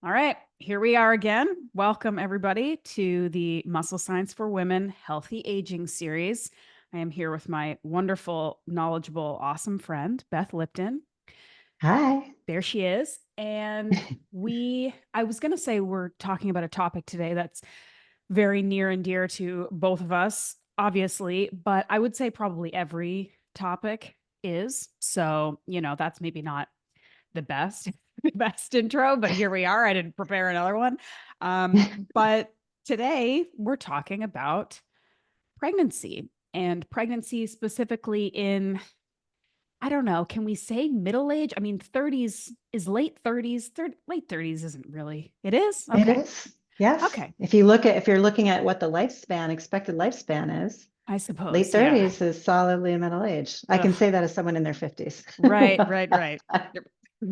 All right, here we are again. Welcome, everybody, to the Muscle Science for Women Healthy Aging series. I am here with my wonderful, knowledgeable, awesome friend, Beth Lipton. Hi. There she is. And I was going to say we're talking about a topic today that's very near and dear to both of us, obviously, but I would say probably every topic is. So, that's maybe not the best the best intro, but here we are. I didn't prepare another one. But today we're talking about pregnancy and pregnancy specifically in, I don't know, can we say middle age? I mean, 30s is late 30s. Late 30s isn't really. It is? It Okay. is. Yes. Okay. If you're looking at what the expected lifespan is, I late suppose. Yeah. 30s is solidly a middle age. I can Ugh. say that as someone in their 50s. Right, right, right.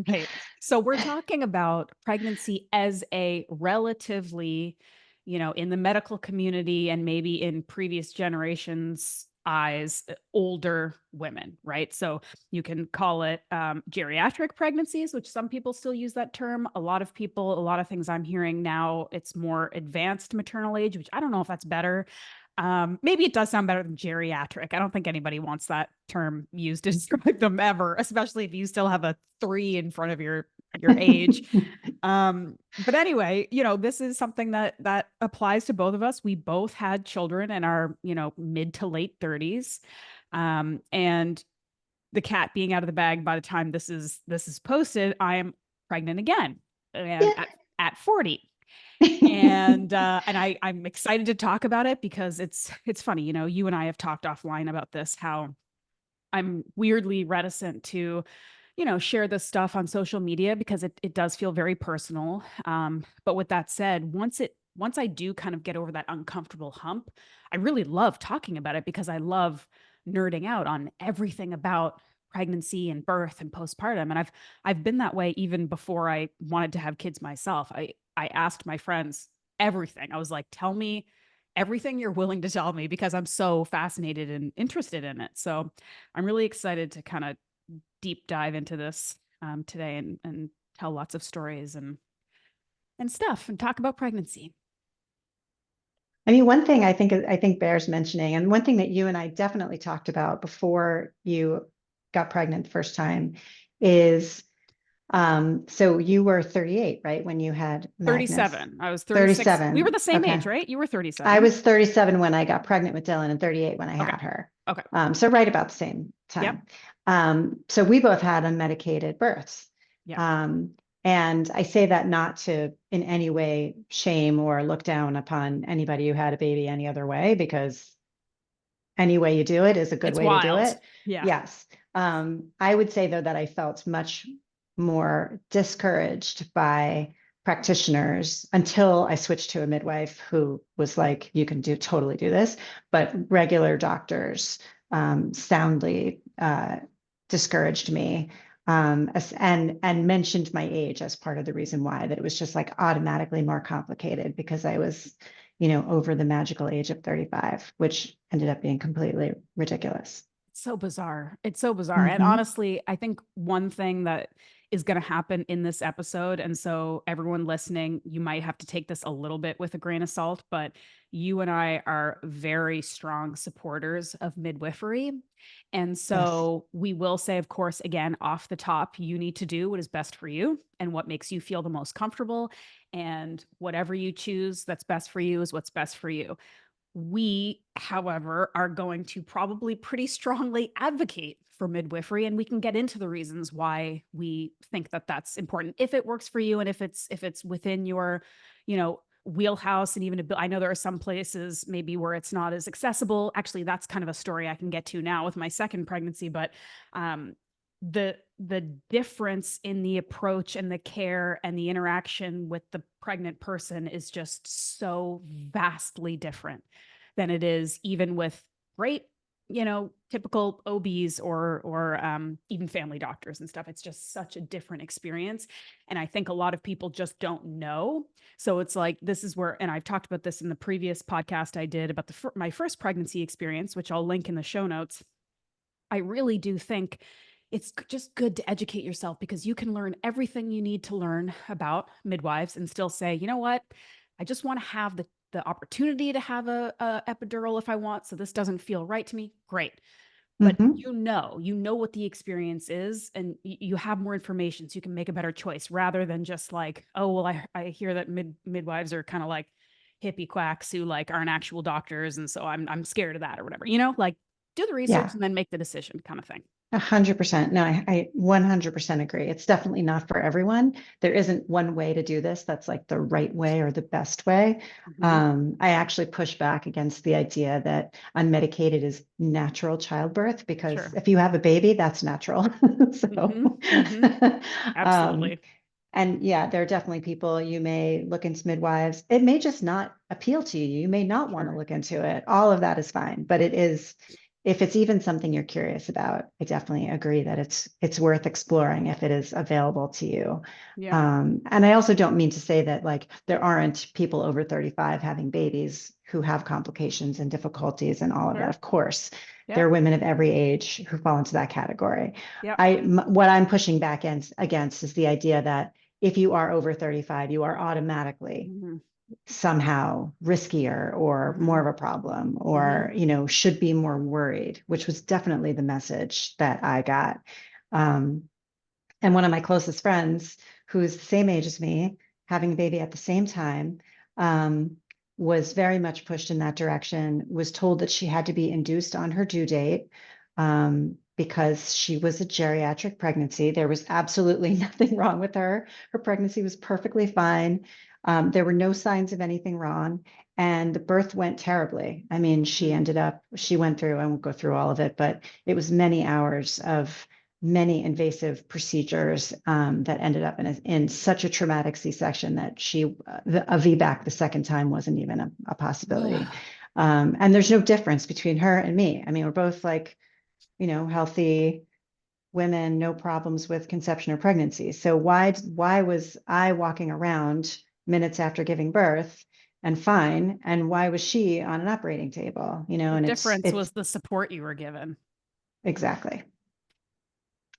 Right. So we're talking about pregnancy as a relatively, in the medical community and maybe in previous generations' eyes, older women, right? So you can call it geriatric pregnancies, which some people still use that term. A lot of things I'm hearing now, it's more advanced maternal age, which I don't know if that's better. Maybe it does sound better than geriatric. I don't think anybody wants that term used to describe them ever, especially if you still have a 3 in front of your age. But anyway, this is something that applies to both of us. We both had children in our, mid to late 30s. And the cat being out of the bag by the time this is posted, I am pregnant again and Yeah. at 40. I'm excited to talk about it because it's funny, you and I have talked offline about this, how I'm weirdly reticent to, share this stuff on social media because it does feel very personal. But with that said, once I do kind of get over that uncomfortable hump, I really love talking about it because I love nerding out on everything about pregnancy and birth and postpartum. And I've been that way even before I wanted to have kids myself. I asked my friends everything. I was like, tell me everything you're willing to tell me because I'm so fascinated and interested in it. So I'm really excited to kind of deep dive into this today and tell lots of stories and stuff and talk about pregnancy. I mean, one thing I think bears mentioning, and one thing that you and I definitely talked about before you got pregnant the first time is so you were 38, right? When you had Magnus. 37. I was 36. We were 37. the same Okay. age, right? You were I 37. was 37 when I got pregnant with Dylan and 38 when I Okay. had her. Okay. So right about the same Yep. time. So we both had unmedicated births. Yep. Um, and I say that not to in any way shame or look down upon anybody who had a baby any other way, because any way you do it is a good It's way to do wild. it. Yeah. Yes. I would say though that I felt much more discouraged by practitioners until I switched to a midwife who was like, you can totally do this. But regular doctors soundly discouraged me, and mentioned my age as part of the reason why, that it was just like automatically more complicated because I was, over the magical age of 35, which ended up being completely ridiculous. It's so bizarre. It's so bizarre. And Mm-hmm. honestly, I think one thing that is going to happen in this episode, and so everyone listening, you might have to take this a little bit with a grain of salt, but you and I are very strong supporters of midwifery. And Yes. so we will say, of course, again, off the top, you need to do what is best for you and what makes you feel the most comfortable. And whatever you choose that's best for you is what's best for you. We, however, are going to probably pretty strongly advocate for midwifery, and we can get into the reasons why we think that that's important if it works for you and if it's within your, wheelhouse. And even I know there are some places maybe where it's not as accessible. Actually, that's kind of a story I can get to now with my second pregnancy, but um, the difference in the approach and the care and the interaction with the pregnant person is just so vastly different than it is even with great, typical OBs or even family doctors and stuff. It's just such a different experience. And I think a lot of people just don't know. So it's like, this is where, and I've talked about this in the previous podcast I did about my first pregnancy experience, which I'll link in the show notes. I really do think it's just good to educate yourself because you can learn everything you need to learn about midwives and still say, you know what, I just want to have the opportunity to have a epidural if I want. So this doesn't feel right to me. Great. But Hmm. you know what the experience is, and you have more information so you can make a better choice rather than just like, oh, well, I hear that midwives are kind of like hippie quacks who like aren't actual doctors. And so I'm scared of that or whatever, like do the research Yeah. and then make the decision kind of thing. 100%. No, I 100% agree. It's definitely not for everyone. There isn't one way to do this that's like the right way or the best way. Hmm. I actually push back against the idea that unmedicated is natural childbirth because Sure. if you have a baby, that's natural. So, Hmm. Hmm. um, Absolutely. and yeah, there are definitely people you may look into midwives. It may just not appeal to you. You may not want to Sure. look into it. All of that is fine, but it is, if it's even something you're curious about, I definitely agree that it's worth exploring if it is available to you. Yeah. And I also don't mean to say that like there aren't people over 35 having babies who have complications and difficulties and all of that. Sure. Of course, there Yep. are women of every age who fall into that category. Yep. What I'm pushing back against is the idea that if you are over 35, you are automatically Hmm. somehow riskier or more Hmm. of a problem Hmm. or should be more worried, which was definitely the message that I got. um, and one of my closest friends who's the same age as me, having a baby at the same time, um, was very much pushed in that direction, was told that she had to be induced on her due date, because she was a geriatric pregnancy. There was absolutely nothing wrong with her. Her pregnancy was perfectly fine. There were no signs of anything wrong. And the birth went terribly. I mean, Hmm. she went through, I won't go through all of it, but it was many hours of many invasive procedures, that ended up in such a traumatic C-section that a VBAC the second time wasn't even a possibility. Ugh. And there's no difference between her and me. I mean, we're both like, healthy women, no problems with conception or pregnancy. So why was I walking around minutes after giving birth and fine, and why was she on an operating table? The And difference it's was the support you were given. exactly,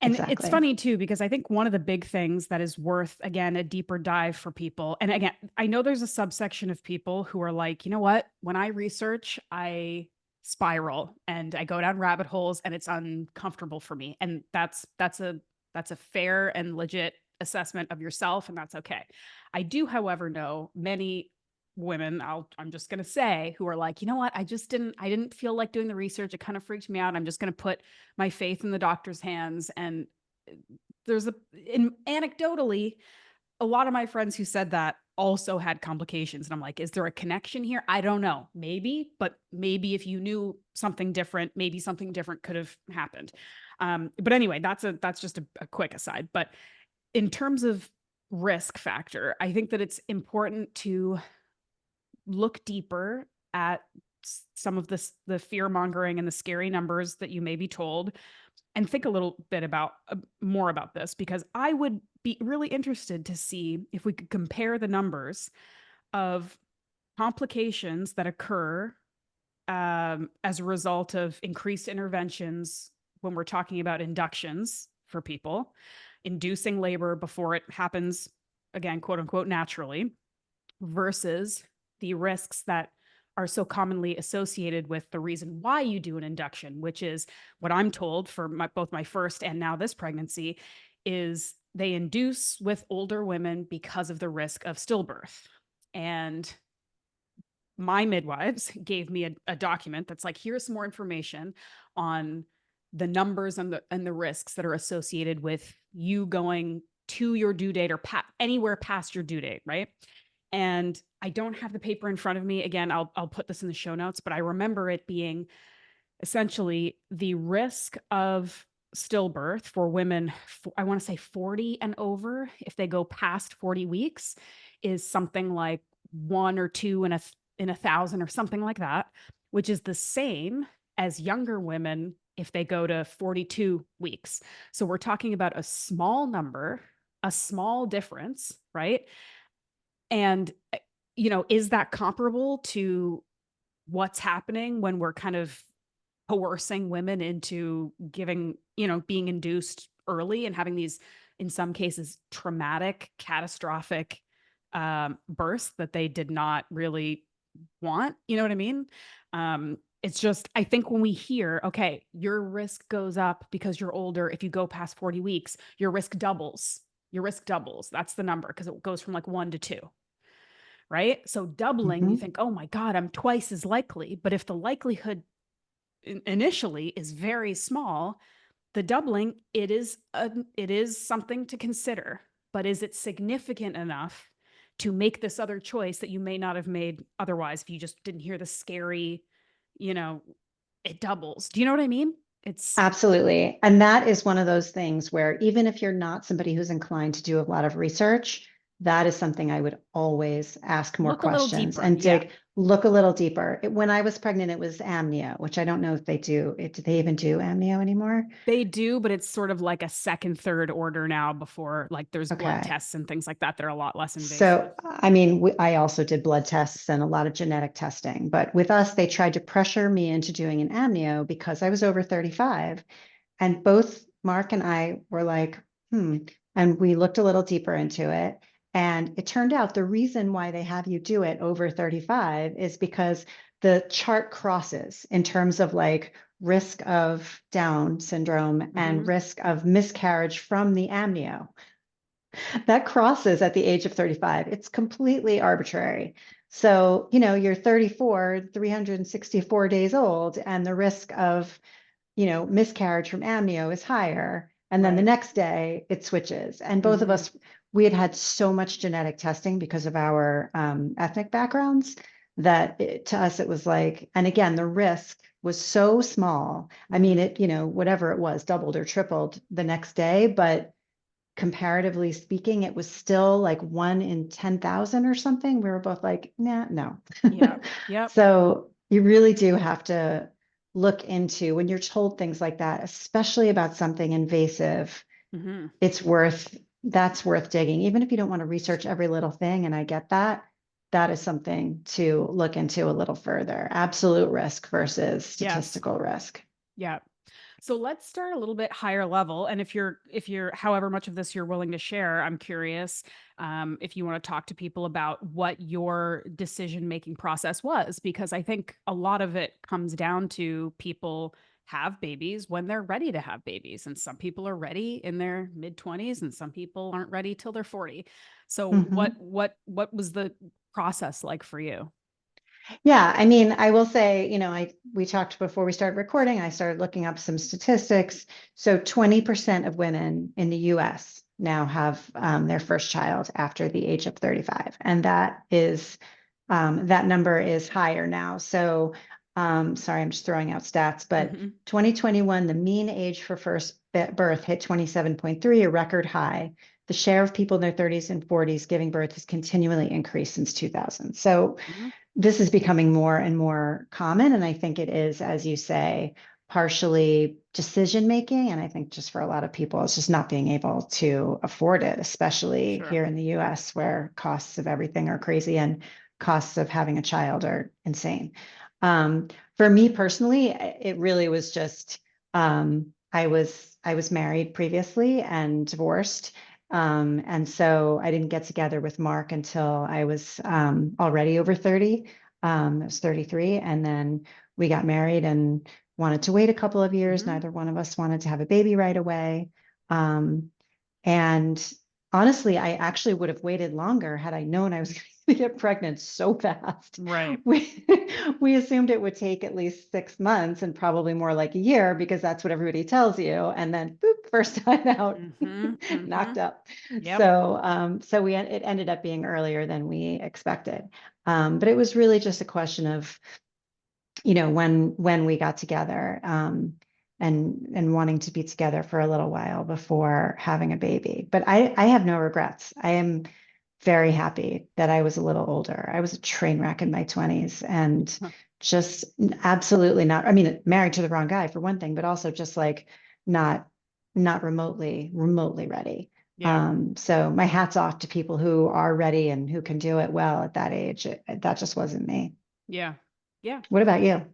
And it's exactly. funny too, because I think one of the big things that is worth, again, a deeper dive for people. And again, I know there's a subsection of people who are like, you know what? When I research, I spiral and I go down rabbit holes and it's uncomfortable for me. And that's a fair and legit assessment of yourself, and that's okay. I do, however, know many women, I'm just gonna say, who are like, you know what? I didn't feel like doing the research. It kind of freaked me out. I'm just gonna put my faith in the doctor's hands. And there's anecdotally, a lot of my friends who said that also had complications. And I'm like, is there a connection here? I don't know. Maybe, but maybe if you knew something different, maybe something different could have happened. But anyway, that's just a quick aside. But in terms of risk factor, I think that it's important to look deeper at some of the fear mongering and the scary numbers that you may be told, and think a little bit about more about this, because I would be really interested to see if we could compare the numbers of complications that occur as a result of increased interventions when we're talking about inductions for people, inducing labor before it happens, again, quote unquote, naturally, versus the risks that are so commonly associated with the reason why you do an induction, which is what I'm told for both my first and now this pregnancy, is they induce with older women because of the risk of stillbirth. And my midwives gave me a document that's like, here's some more information on the numbers and the risks that are associated with you going to your due date or anywhere past your due date, right? And I don't have the paper in front of me. Again, I'll put this in the show notes, but I remember it being essentially the risk of stillbirth for women, I want to say 40 and over, if they go past 40 weeks, is something like one or two in 1,000 or something like that, which is the same as younger women if they go to 42 weeks. So we're talking about a small number, a small difference, right? And is that comparable to what's happening when we're kind of coercing women into giving, being induced early and having these, in some cases, traumatic, catastrophic births that they did not really want. You know what I mean? It's just, I think when we hear, okay, your risk goes up because you're older. If you go past 40 weeks, your risk doubles. Your risk doubles. That's the number because it goes from like 1 to 2, right? So doubling, you Mhm. think, oh my God, I'm twice as likely. But if the likelihood initially is very small, the doubling, it is something to consider. But is it significant enough to make this other choice that you may not have made otherwise if you just didn't hear the scary, you know, it doubles. Do you know what I mean? It's Absolutely. And that is one of those things where even if you're not somebody who's inclined to do a lot of research, that is something I would always ask more look a little questions deeper. and Yeah. look a little deeper. When I was pregnant, it was amnio, which I don't know if they do. Do they even do amnio anymore? They do, but it's sort of like a second, third order now before like there's blood Okay. tests and things like that that are a lot less So, invasive. I mean, I also did blood tests and a lot of genetic testing, but with us, they tried to pressure me into doing an amnio because I was over 35. And both Mark and I were like, hmm. And we looked a little deeper into it. And it turned out the reason why they have you do it over 35 is because the chart crosses in terms of like risk of Down syndrome and Mm-hmm. risk of miscarriage from the amnio. That crosses at the age of 35. It's completely arbitrary. So, you're 34, 364 days old, and the risk of miscarriage from amnio is higher. And then the Right. next day it switches. And both of Mm-hmm. us, we had so much genetic testing because of our ethnic backgrounds that to us, it was like, and again, the risk was so small. I mean, Mm-hmm. whatever it was, doubled or tripled the next day, but comparatively speaking, it was still like 1 in 10,000 or something. We were both like, nah, no. Yeah. Yep. So you really do have to look into when you're told things like that, especially about something invasive, Mm-hmm. that's worth digging. Even if you don't want to research every little thing, and I get that, that is something to look into a little further. Absolute risk versus Yes. statistical risk. Yeah. So let's start a little bit higher level. And if you're, however much of this you're willing to share, I'm curious if you want to talk to people about what your decision making process was, because I think a lot of it comes down to people have babies when they're ready to have babies. And some people are ready in their mid 20s and some people aren't ready till they're 40. So Mhm. what was the process like for you? Yeah, I mean, I will say, we talked before we started recording, I started looking up some statistics. So 20% of women in the US now have their first child after the age of 35. And that number is higher now. So, sorry, I'm just throwing out stats, but Hmm. 2021, the mean age for first birth hit 27.3, a record high. The share of people in their 30s and 40s giving birth has continually increased since 2000. So, Hmm. this is becoming more and more common. And I think it is, as you say, partially decision making. And I think just for a lot of people, it's just not being able to afford it, especially Sure. here in the US where costs of everything are crazy and costs of having a child are insane. For me personally, it really was just I was married previously and divorced. And so I didn't get together with Mark until I was already over 30. I was 33. And then we got married and wanted to wait a couple of years. Hmm. Neither one of us wanted to have a baby right away. Um, and honestly, I actually would have waited longer had I known I was going to get pregnant so fast. Right. We we assumed it would take at least 6 months and probably more like a year because that's what everybody tells you. And then boop, first time out, Hmm. Hmm. knocked up. Yep. So it ended up being earlier than we expected. But it was really just a question of when we got together, and wanting to be together for a little while before having a baby. But I have no regrets. I am very happy that I was a little older. I was a train wreck in my 20s and Huh. just absolutely not, I mean, married to the wrong guy for one thing, but also just like not not remotely ready. Yeah. So my hat's off to people who are ready and who can do it well at that age. That just wasn't me. Yeah. Yeah. What about you?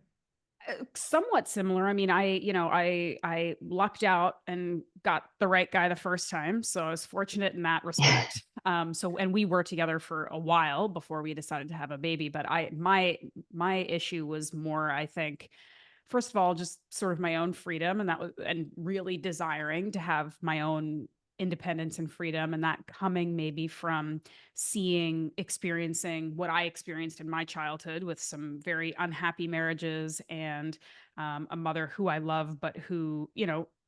Somewhat similar. I mean, I lucked out and got the right guy the first time, so I was fortunate in that respect. And we were together for a while before we decided to have a baby, but my issue was more, I think, first of all, just sort of my own freedom, and really desiring to have my own independence and freedom, and that coming maybe from experiencing what I experienced in my childhood with some very unhappy marriages, and a mother who I love, but who,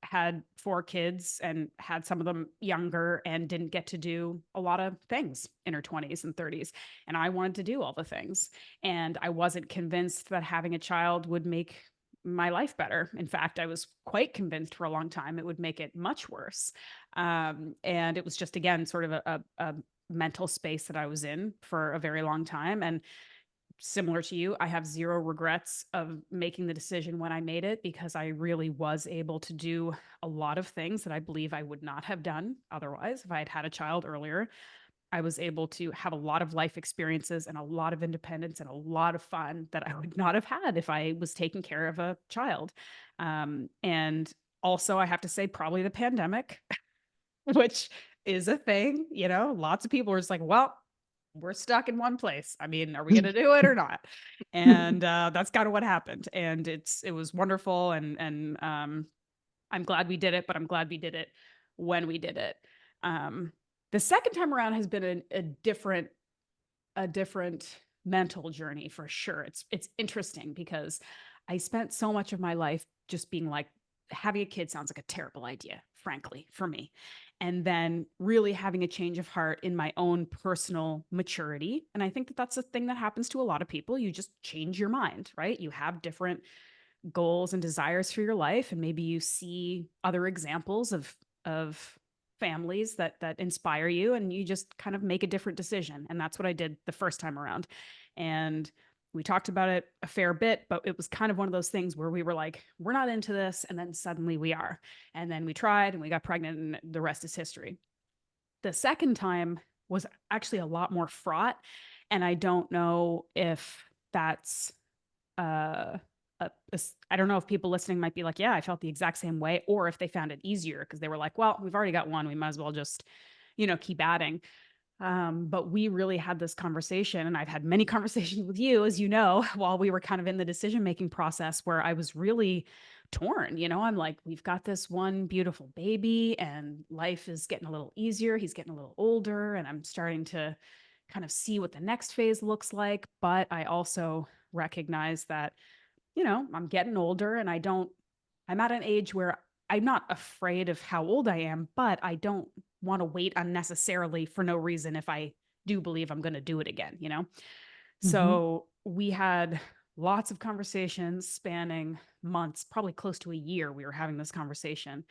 had 4 kids and had some of them younger and didn't get to do a lot of things in her 20s and 30s. And I wanted to do all the things. And I wasn't convinced that having a child would make my life better. In fact, I was quite convinced for a long time it would make it much worse. And it was just, again, sort of a mental space that I was in for a very long time. And similar to you, I have zero regrets of making the decision when I made it, because I really was able to do a lot of things that I believe I would not have done otherwise if I had had a child earlier. I was able to have a lot of life experiences and a lot of independence and a lot of fun that I would not have had if I was taking care of a child. And also, I have to say, probably the pandemic, which is a thing. Lots of people are just like, well, we're stuck in one place. I mean, are we going to do it or not? And that's kind of what happened. And it was wonderful. And I'm glad we did it, but I'm glad we did it when we did it. Um, the second time around has been a different mental journey for sure. It's interesting because I spent so much of my life just being like, having a kid sounds like a terrible idea, frankly, for me. And then really having a change of heart in my own personal maturity. And I think that that's a thing that happens to a lot of people. You just change your mind, right? You have different goals and desires for your life, and maybe you see other examples of families that inspire you, and you just kind of make a different decision. And that's what I did the first time around. And we talked about it a fair bit, but it was kind of one of those things where we were like, we're not into this, and then suddenly we are. And then we tried and we got pregnant, and the rest is history. The second time was actually a lot more fraught, and I don't know if that's uh I don't know if people listening might be like, yeah, I felt the exact same way, or if they found it easier because they were like, well, we've already got one, we might as well just, keep adding. But we really had this conversation, and I've had many conversations with you, as you know, while we were kind of in the decision making process, where I was really torn. I'm like, we've got this one beautiful baby, and life is getting a little easier. He's getting a little older, and I'm starting to kind of see what the next phase looks like. But I also recognize that, I'm getting older, and I'm at an age where I'm not afraid of how old I am, but I don't want to wait unnecessarily for no reason if I do believe I'm going to do it again. Mhm. So we had lots of conversations spanning months, probably close to a year. We were having this conversation,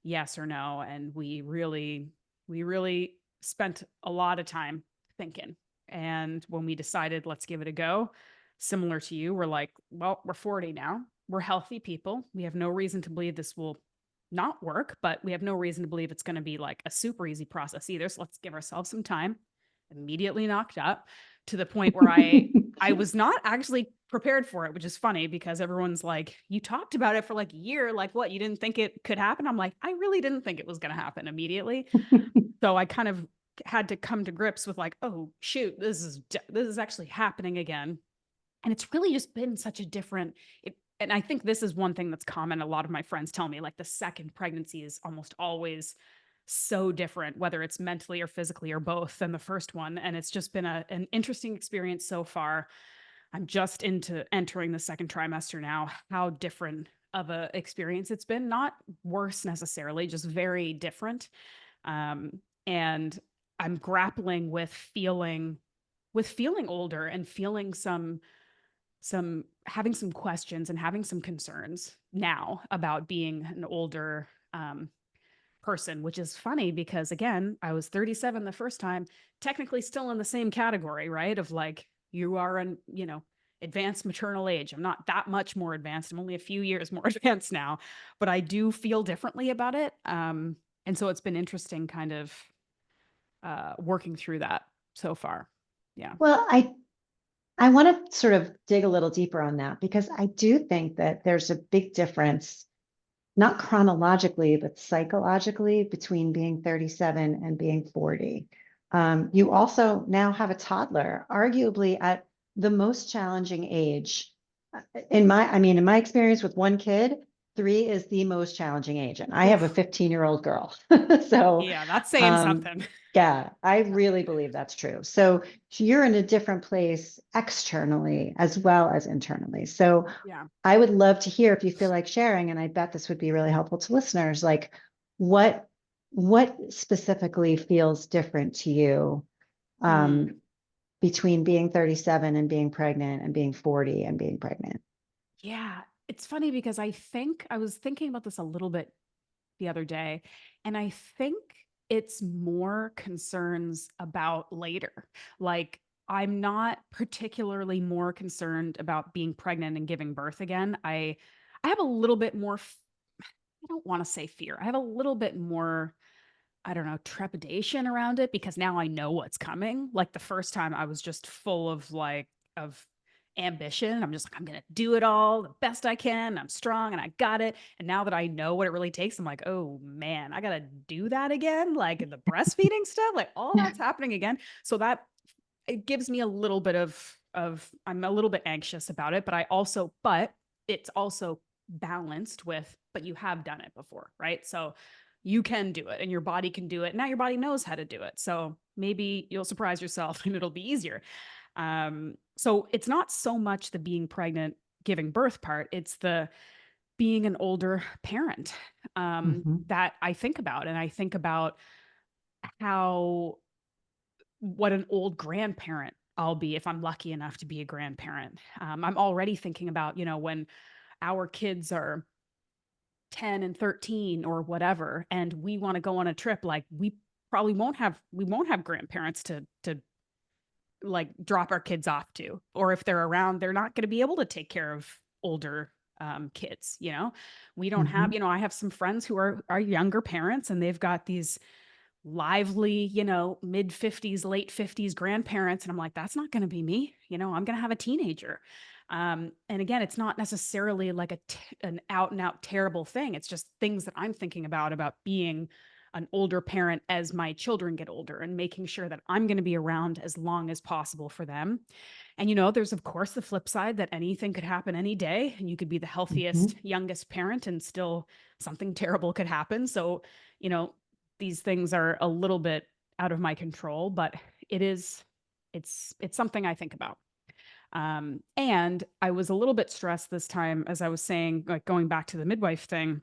yes or no. And we really spent a lot of time thinking. And when we decided, let's give it a go, similar to you, we're like, well, we're 40 now. We're healthy people. We have no reason to believe this will not work, but we have no reason to believe it's going to be like a super easy process either. So let's give ourselves some time. Immediately knocked up to the point where I was not actually prepared for it, which is funny because everyone's like, you talked about it for like a year. Like, what? You didn't think it could happen? I'm like, I really didn't think it was going to happen immediately. So I kind of had to come to grips with like, oh, shoot, this is actually happening again. And it's really just been such a different, and I think this is one thing that's common. A lot of my friends tell me like the second pregnancy is almost always so different, whether it's mentally or physically or both, than the first one. And it's just been an interesting experience so far. I'm just into entering the second trimester now. How different of a experience it's been, not worse necessarily, just very different. And I'm grappling with feeling older, and feeling some having some questions and having some concerns now about being an older person, which is funny because, again, I was 37 the first time, technically still in the same category, right? Of like, you are an, advanced maternal age. I'm not that much more advanced. I'm only a few years more advanced now, but I do feel differently about it. And so it's been interesting kind of working through that so far. Yeah. Well, I want to sort of dig a little deeper on that because I do think that there's a big difference, not chronologically, but psychologically between being 37 and being 40. You also now have a toddler, arguably at the most challenging age. In my experience with one kid, 3 is the most challenging age. And I have a Oof. 15-year-old girl. So, Yeah, that's saying um, something. yeah, I really believe that's true. So you're in a different place externally as well as internally. So Yeah. I would love to hear if you feel like sharing, and I bet this would be really helpful to listeners, like what what specifically feels different to you Hmm. um, between being 37 and being pregnant and being 40 and being pregnant. Yeah. It's funny because I was thinking about this a little bit the other day, and I think it's more concerns about later. Like, I'm not particularly more concerned about being pregnant and giving birth again. I have a little bit more I don't want to say fear. I have a little bit more, I don't know, trepidation around it because now I know what's coming. Like the first time I was just full of of ambition. I'm just like, I'm gonna do it all the best I can. I'm strong and I got it. And now that I know what it really takes, I'm like, oh man, I gotta do that again. Like the breastfeeding stuff, like all that's happening again. So that it gives me a little bit of I'm a little bit anxious about it, but it's also balanced with but you have done it before, right? So you can do it and your body can do it. Now your body knows how to do it. So maybe you'll surprise yourself and it'll be easier. So it's not so much the being pregnant, giving birth part, it's the being an older parent Mhm. that I think about. And I think about how what an old grandparent I'll be if I'm lucky enough to be a grandparent. I'm already thinking about, when our kids are 10 and 13 or whatever, and we want to go on a trip, like we won't have grandparents to like drop our kids off to, or if they're around, they're not going to be able to take care of older kids. We don't have, Mhm. I have some friends who are younger parents and they've got these lively, mid 50s, late 50s grandparents. And I'm like, that's not going to be me. I'm going to have a teenager. And again, it's not necessarily like an out and out terrible thing. It's just things that I'm thinking about being an older parent as my children get older and making sure that I'm going to be around as long as possible for them. And, there's of course the flip side that anything could happen any day and you could be the healthiest, Mhm. youngest parent and still something terrible could happen. So, you know, these things are a little bit out of my control, but it is it's something I think about. And I was a little bit stressed this time, as I was saying, like going back to the midwife thing.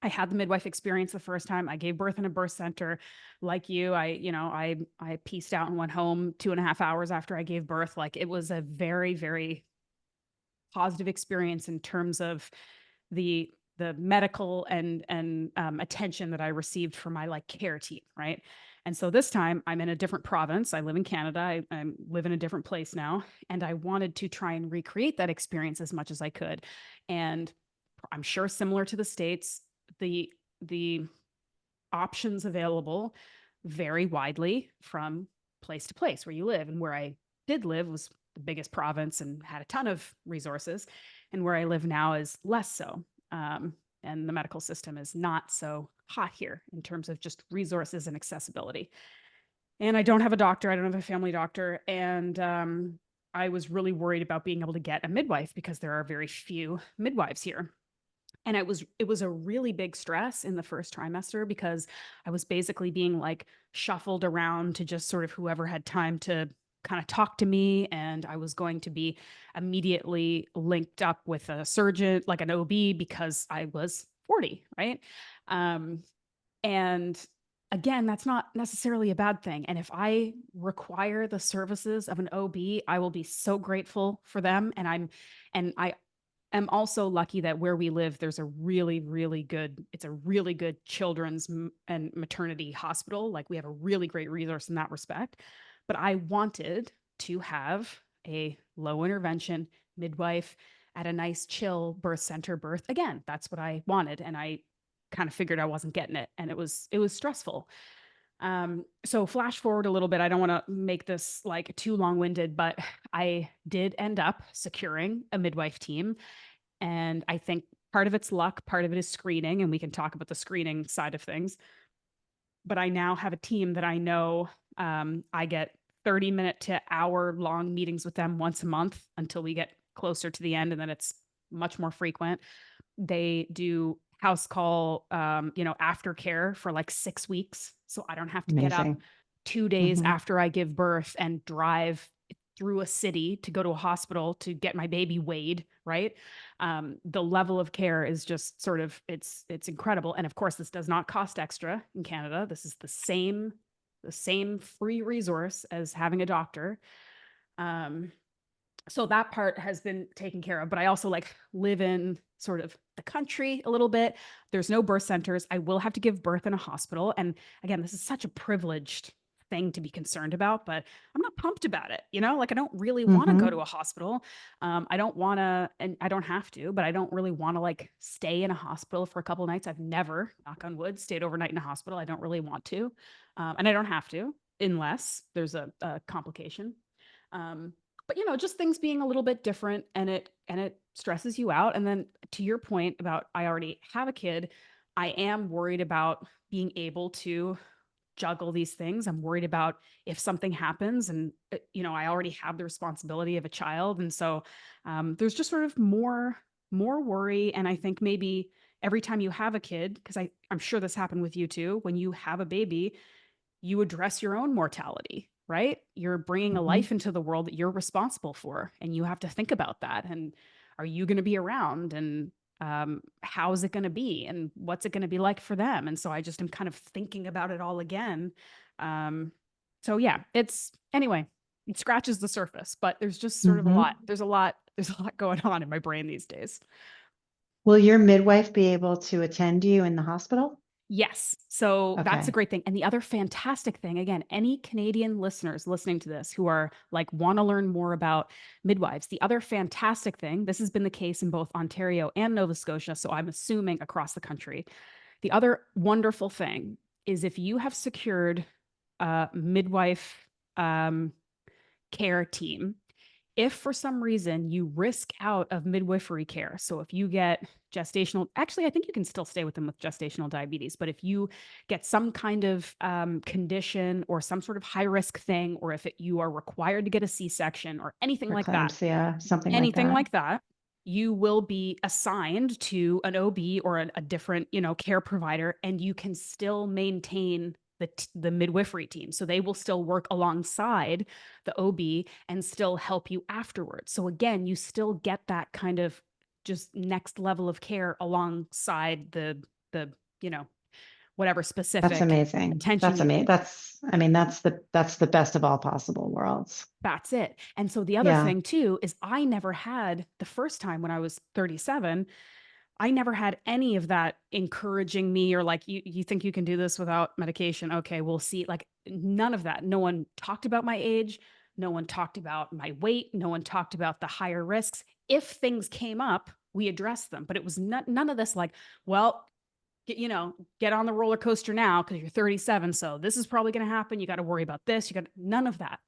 I had the midwife experience the first time. I gave birth in a birth center. Like you, I pieced out and went home 2.5 hours after I gave birth. Like it was a very, very positive experience in terms of the medical and attention that I received from my like care team, right? And so this time I'm in a different province. I live in Canada. I live in a different place now, and I wanted to try and recreate that experience as much as I could. And I'm sure similar to the states, the options available vary widely from place to place where you live. And where I did live was the biggest province and had a ton of resources. And where I live now is less so. And the medical system is not so hot here in terms of just resources and accessibility. And I don't have a doctor, I don't have a family doctor. And I was really worried about being able to get a midwife because there are very few midwives here. And it was a really big stress in the first trimester because I was basically being like shuffled around to just sort of whoever had time to kind of talk to me, and I was going to be immediately linked up with a surgeon, like an OB, because I was 40, right? Um, and again, that's not necessarily a bad thing. And if I require the services of an OB, I will be so grateful for them. And I am also lucky that where we live, there's a really, really good, it's a really good children's and maternity hospital. Like we have a really great resource in that respect. But I wanted to have a low intervention midwife at a nice chill birth center birth. Again, that's what I wanted. And I kind of figured I wasn't getting it. And it was stressful. So flash forward a little bit. I don't want to make this like too long-winded, but I did end up securing a midwife team. And I think part of it's luck, part of it is screening, and we can talk about the screening side of things. But I now have a team that I know, I get 30-minute to hour long meetings with them once a month until we get closer to the end. And then it's much more frequent. They do house call, aftercare for like 6 weeks. So I don't have to get up Amazing. 2 days Hmm. after I give birth and drive through a city to go to a hospital to get my baby weighed, right? The level of care is just sort of it's incredible. And of course, this does not cost extra in Canada. This is the same free resource as having a doctor. Um, so that part has been taken care of, but I also like live in sort of the country a little bit. There's no birth centers. I will have to give birth in a hospital. And again, this is such a privileged thing to be concerned about, but I'm not pumped about it. Like I don't really want to go to Hmm. a hospital. I don't want to, and I don't have to, but I don't really want to like stay in a hospital for a couple of nights. I've never, knock on wood, stayed overnight in a hospital. I don't really want to. And I don't have to unless there's a complication. Um, but just things being a little bit different, and it stresses you out. And then to your point about I already have a kid, I am worried about being able to juggle these things. I'm worried about if something happens, and I already have the responsibility of a child. And so there's just sort of more worry. And I think maybe every time you have a kid, because I'm sure this happened with you too, when you have a baby, you address your own mortality, right? You're bringing a Hmm. life into the world that you're responsible for, and you have to think about that. And are you going to be around? And how is it going to be? And what's it going to be like for them? And so I just am kind of thinking about it all again. Um, so yeah, anyway, it scratches the surface, but there's just sort of a lot. Hmm. There's a lot going on in my brain these days. Will your midwife be able to attend you in the hospital? Yes. So that's a Okay. great thing. And the other fantastic thing, again, any Canadian listeners listening to this who are like, want to learn more about midwives, the other fantastic thing, this has been the case in both Ontario and Nova Scotia. So I'm assuming across the country. The other wonderful thing is if you have secured a midwife um, care team, if for some reason you risk out of midwifery care, so if you get gestational, actually, I think you can still stay with them with gestational diabetes, but if you get some kind of condition or some sort of high risk thing, or if you are required to get a C-section or Preeclampsia, something like anything that. like that, you will be assigned to an OB or a different, care provider, and you can still maintain the midwifery team. So they will still work alongside the OB and still help you afterwards. So again, you still get that kind of just next level of care alongside the you know whatever That's specific amazing. attention That's you amazing. need. I mean, that's the best of all possible worlds. That's it. And so the other Yeah. thing too is I never had the first time when I was 37, I never had any of that encouraging me or like you think you can do this without medication. Okay, we'll see. Like none of that. No one talked about my age, no one talked about my weight, no one talked about the higher risks. If things came up, we addressed them, but it was none of this like, well, get on the roller coaster now because you're 37, so this is probably going to happen. You got to worry about this. You got none of that.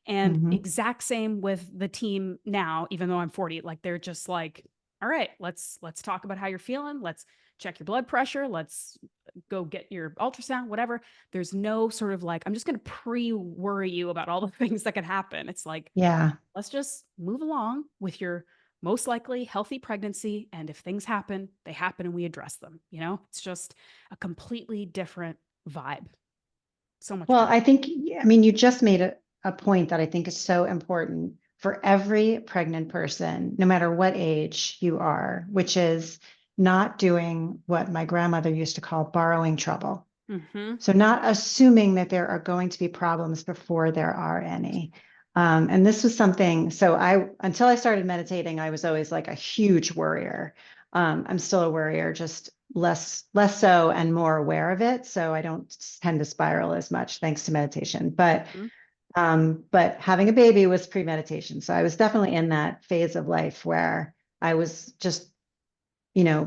And Hmm. exact same with the team now, even though I'm 40, like they're just like, all right, let's talk about how you're feeling. Let's check your blood pressure. Let's go get your ultrasound, whatever. There's no sort of like, I'm just going to pre-worry you about all the things that could happen. It's like, Yeah. let's just move along with your most likely healthy pregnancy. And if things happen, they happen and we address them. It's just a completely different vibe. So much Well, better. I think, I mean, you just made a point that I think is so important for every pregnant person, no matter what age you are, which is not doing what my grandmother used to call borrowing trouble. Mm-hmm. So not assuming that there are going to be problems before there are any. And this was something, so until I started meditating, I was always like a huge worrier. I'm still a worrier, just less so and more aware of it. So I don't tend to spiral as much thanks to meditation. Mm-hmm. But having a baby was pre-meditation. So I was definitely in that phase of life where I was just,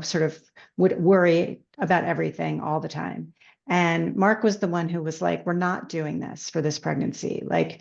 sort of would worry about everything all the time. And Mark was the one who was like, we're not doing this for this pregnancy. Like,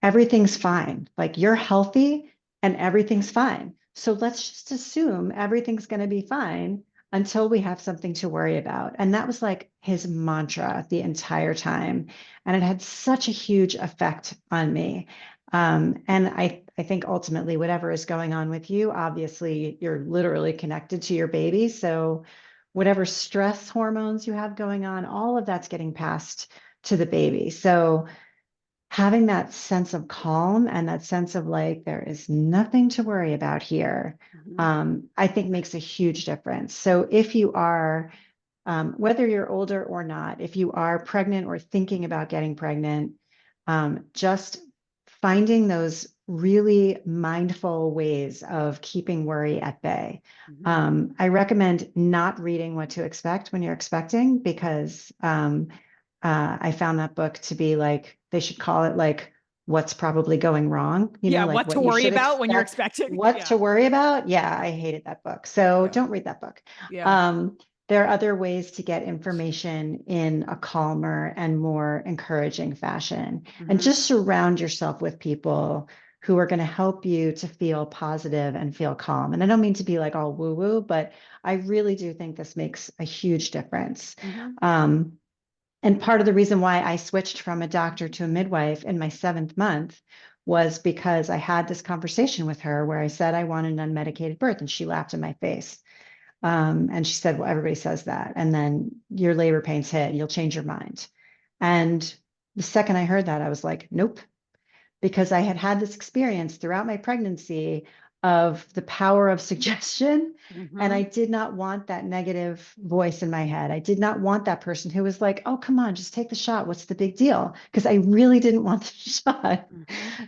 everything's fine. Like, you're healthy and everything's fine. So let's just assume everything's going to be fine until we have something to worry about. And that was like his mantra the entire time. And it had such a huge effect on me. And I think ultimately, whatever is going on with you, obviously, you're literally connected to your baby. So whatever stress hormones you have going on, all of that's getting passed to the baby. So having that sense of calm and that sense of like, there is nothing to worry about here, I think makes a huge difference. So if you are, whether you're older or not, if you are pregnant or thinking about getting pregnant, just finding those really mindful ways of keeping worry at bay. I recommend not reading What to Expect when you're expecting, because I found that book to be like, they should call it like what's probably going wrong, Yeah, like what to what you worry should about when you're expect, expecting. what Yeah. to worry about. Yeah, I hated that book. So Yeah. don't read that book. Yeah. Um, there are other ways to get information in a calmer and more encouraging fashion. And just surround yourself with people who are going to help you to feel positive and feel calm. And I don't mean to be like all woo woo, but I really do think this makes a huge difference. Um, and part of the reason why I switched from a doctor to a midwife in my 7th month was because I had this conversation with her where I said I wanted an unmedicated birth, and she laughed in my face. And she said, well, everybody says that. And then your labor pains hit, you'll change your mind. And the second I heard that, I was like, nope, because I had had this experience throughout my pregnancy of the power of suggestion. And I did not want that negative voice in my head. I did not want that person who was like, oh, come on, just take the shot. What's the big deal? Because I really didn't want the shot.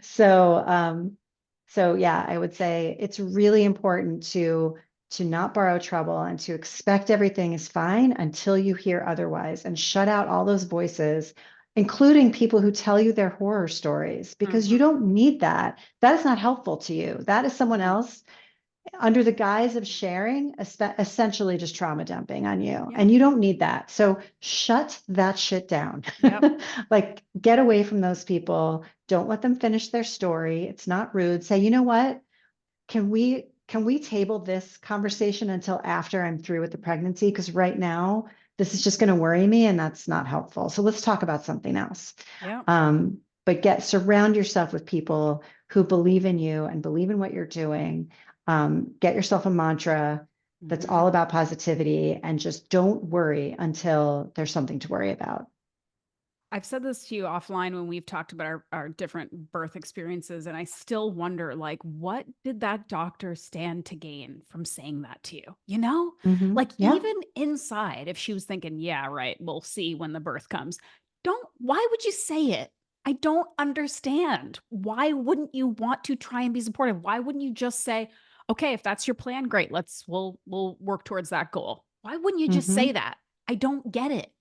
So yeah, I would say it's really important to not borrow trouble and to expect everything is fine until you hear otherwise, and shut out all those voices, including people who tell you their horror stories, because you don't need that. That is not helpful to you. That is someone else under the guise of sharing, essentially just trauma dumping on you. Yeah. And you don't need that. So shut that shit down. Yep. Like, get away from those people. Don't let them finish their story. It's not rude. Say, you know what? Can we table this conversation until after I'm through with the pregnancy? Because right now, this is just going to worry me, and that's not helpful. So let's talk about something else. Yeah. But surround yourself with people who believe in you and believe in what you're doing. Get yourself a mantra that's all about positivity, and just don't worry until there's something to worry about. I've said this to you offline when we've talked about our different birth experiences, and I still wonder, like, what did that doctor stand to gain from saying that to you? You know, like, Yeah. even inside, if she was thinking, yeah, right, we'll see when the birth comes, why would you say it? I don't understand. Why wouldn't you want to try and be supportive? Why wouldn't you just say, okay, if that's your plan, great, we'll work towards that goal? Why wouldn't you just say hmm that? I don't get it.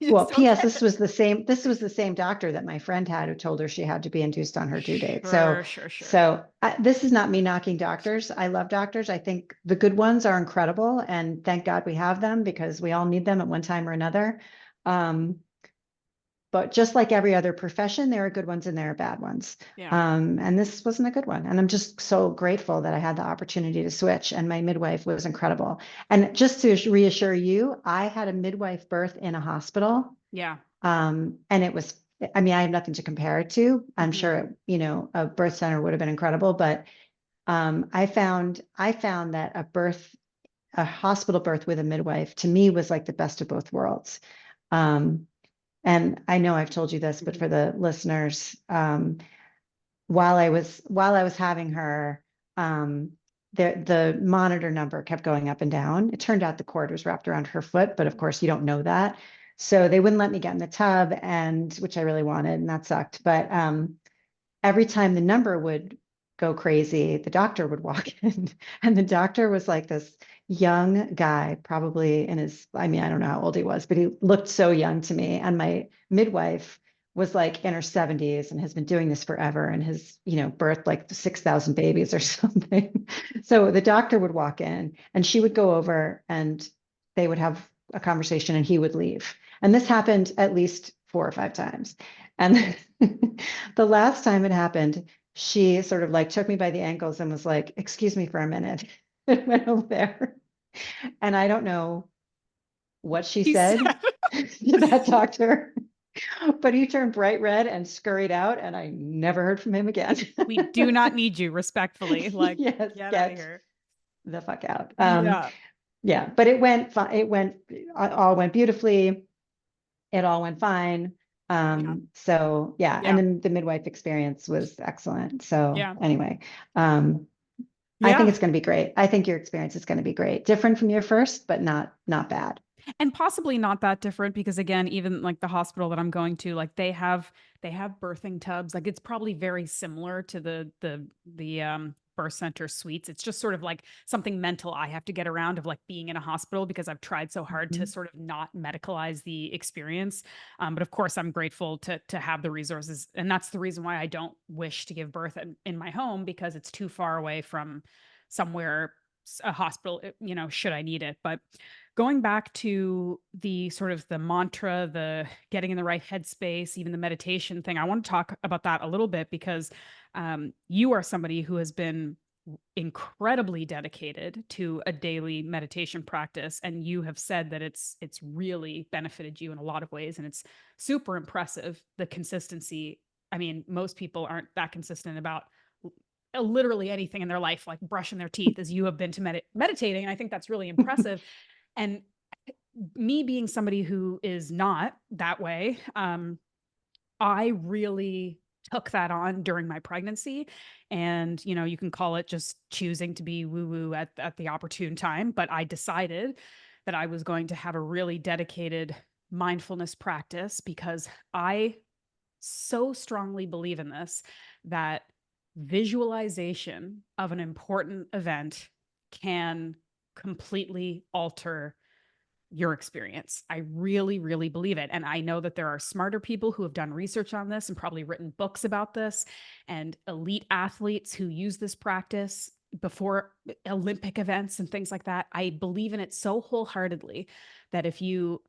I Well, just don't P.S. get This it. was the same. This was the same doctor that my friend had, who told her she had to be induced on her due date. So, Sure, sure, sure. this is not me knocking doctors. I love doctors. I think the good ones are incredible, and thank God we have them, because we all need them at one time or another. Um, but just like every other profession, there are good ones and there are bad ones. Yeah. And this wasn't a good one. And I'm just so grateful that I had the opportunity to switch. And my midwife was incredible. And just to reassure you, I had a midwife birth in a hospital. Yeah. And it was, I mean, I have nothing to compare it to. I'm Mhm. sure, a birth center would have been incredible, but I found that a hospital birth with a midwife, to me, was like the best of both worlds. Um, and I know I've told you this, but Mhm. for the listeners, while I was having her, the monitor number kept going up and down. It turned out the cord was wrapped around her foot, but of course you don't know that. So they wouldn't let me get in the tub, and which I really wanted, and that sucked. But every time the number would go crazy, the doctor would walk in, and the doctor was like this young guy, probably in his, I mean, I don't know how old he was, but he looked so young to me. And my midwife was like in her 70s and has been doing this forever, and has, birthed like 6,000 babies or something. So the doctor would walk in, and she would go over, and they would have a conversation and he would leave. And this happened at least 4 or 5 times. And the last time it happened, she sort of like took me by the ankles and was like, excuse me for a minute. And went over there. And I don't know what she He said, said to that doctor, but he turned bright red and scurried out, and I never heard from him again. we do not need you, respectfully. Like, Yes, get out of get here. the fuck out. Yeah. Yeah, but it went fine. It went all went beautifully. It all went fine. Yeah. So yeah, and Yeah. then the midwife experience was excellent. So Yeah. anyway, um, I think Yeah. it's going to be great. I think your experience is going to be great. Different from your first, but not bad. And possibly not that different because again, even like the hospital that I'm going to, like they have birthing tubs. Like it's probably very similar to the birth center suites. It's just sort of like something mental I have to get around of like being in a hospital because I've tried so hard to Mhm. sort of not medicalize the experience. But of course, I'm grateful to have the resources, and that's the reason why I don't wish to give birth in my home because it's too far away from somewhere a hospital, should I need it. But going back to the sort of the mantra, the getting in the right headspace, even the meditation thing, I want to talk about that a little bit because you are somebody who has been incredibly dedicated to a daily meditation practice, and you have said that it's really benefited you in a lot of ways, and it's super impressive, the consistency. I mean, most people aren't that consistent about literally anything in their life, like brushing their teeth, as you have been to meditating. And I think that's really impressive. And me being somebody who is not that way, I really took that on during my pregnancy. And, you can call it just choosing to be woo woo at the opportune time. But I decided that I was going to have a really dedicated mindfulness practice because I so strongly believe in this that visualization of an important event can completely alter your experience. I really, really believe it. And I know that there are smarter people who have done research on this and probably written books about this, and elite athletes who use this practice before Olympic events and things like that. I believe in it so wholeheartedly that if you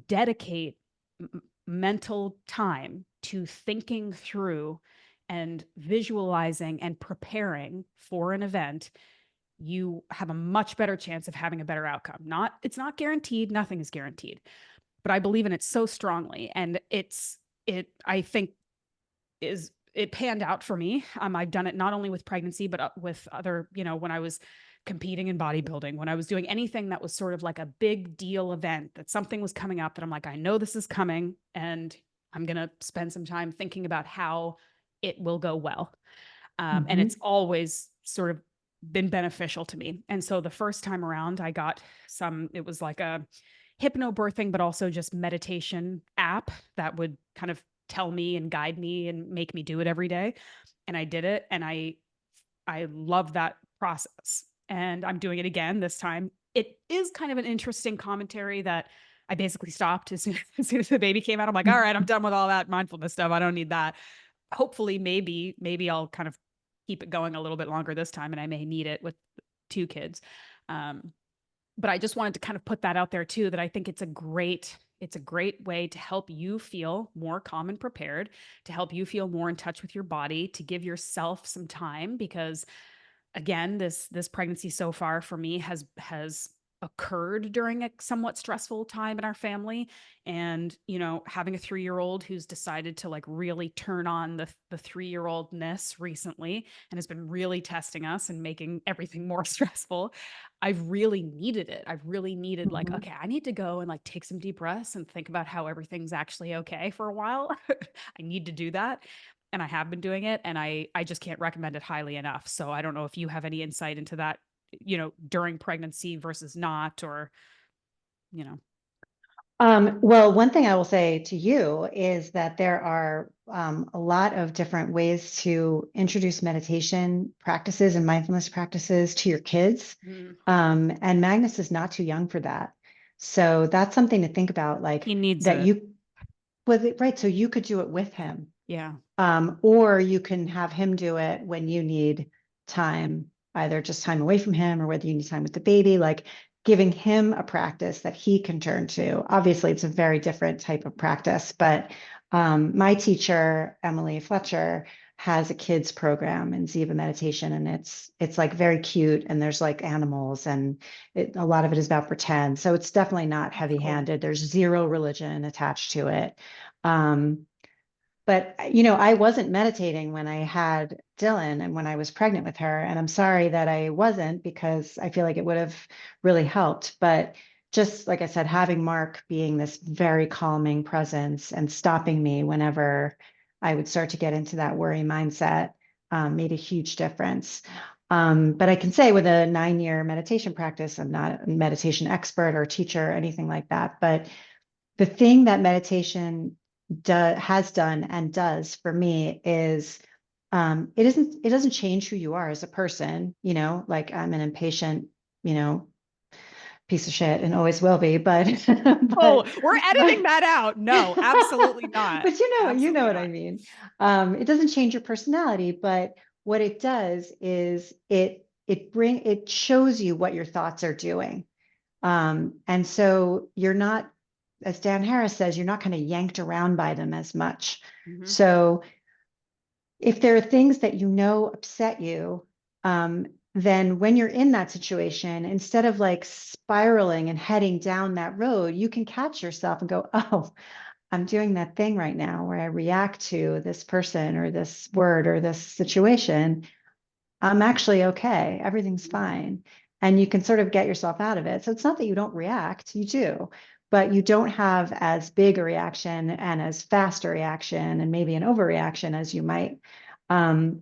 dedicate mental time to thinking through and visualizing and preparing for an event, you have a much better chance of having a better outcome. It's not guaranteed, nothing is guaranteed, but I believe in it so strongly. And I think it panned out for me. I've done it not only with pregnancy, but with other, when I was competing in bodybuilding, when I was doing anything that was sort of like a big deal event, that something was coming up that I'm like, I know this is coming and I'm going to spend some time thinking about how it will go well. And it's Mhm. always sort of been beneficial to me. And so the first time around, it was like a hypnobirthing, but also just meditation app that would kind of tell me and guide me and make me do it every day. And I did it. And I love that process. And I'm doing it again this time. It is kind of an interesting commentary that I basically stopped as soon as the baby came out. I'm like, all right, I'm done with all that mindfulness stuff. I don't need that. Hopefully, maybe I'll kind of keep it going a little bit longer this time, and I may need it with 2 kids. Um, but I just wanted to kind of put that out there too, that I think it's a great way to help you feel more calm and prepared, to help you feel more in touch with your body, to give yourself some time because again, this pregnancy so far for me has occurred during a somewhat stressful time in our family. And having a 3-year-old who's decided to like really turn on the 3-year-oldness recently and has been really testing us and making everything more stressful. I've really needed it. I've really needed like, Mhm. okay, I need to go and like take some deep breaths and think about how everything's actually okay for a while. I need to do that, and I have been doing it, and I just can't recommend it highly enough. So I don't know if you have any insight into that, during pregnancy versus not, or you know. Well, one thing I will say to you is that there are a lot of different ways to introduce meditation practices and mindfulness practices to your kids. Mm. And Magnus is not too young for that. So that's something to think about, like He needs that it. you was it right. So you could do it with him. Yeah. Or you can have him do it when you need time, either just time away from him or whether you need time with the baby. Like giving him a practice that he can turn to. Obviously, it's a very different type of practice, but my teacher, Emily Fletcher, has a kids program in Ziva meditation, and it's like very cute, and there's like animals, and a lot of it is about pretend. So it's definitely not That's cool. heavy-handed. There's zero religion attached to it. But I wasn't meditating when I had Dylan and when I was pregnant with her, and I'm sorry that I wasn't, because I feel like it would have really helped. But just like I said, having Mark being this very calming presence and stopping me whenever I would start to get into that worry mindset made a huge difference. But I can say with a 9-year meditation practice, I'm not a meditation expert or teacher or anything like that, but the thing that meditation has done and does for me is it doesn't change who you are as a person, like I'm an impatient, you know, piece of shit and always will be, but Oh, but we're editing that out. No, absolutely not. but you know Absolutely what I not. mean. It doesn't change your personality, but what it does is it shows you what your thoughts are doing. And so you're not, as Dan Harris says, you're not kind of yanked around by them as much. Mhm. So if there are things that upset you, then when you're in that situation, instead of like spiraling and heading down that road, you can catch yourself and go, oh, I'm doing that thing right now where I react to this person or this word or this situation. I'm actually okay. Everything's fine. And you can sort of get yourself out of it. So it's not that you don't react, you do, but you don't have as big a reaction and as fast a reaction and maybe an overreaction as you might. Um,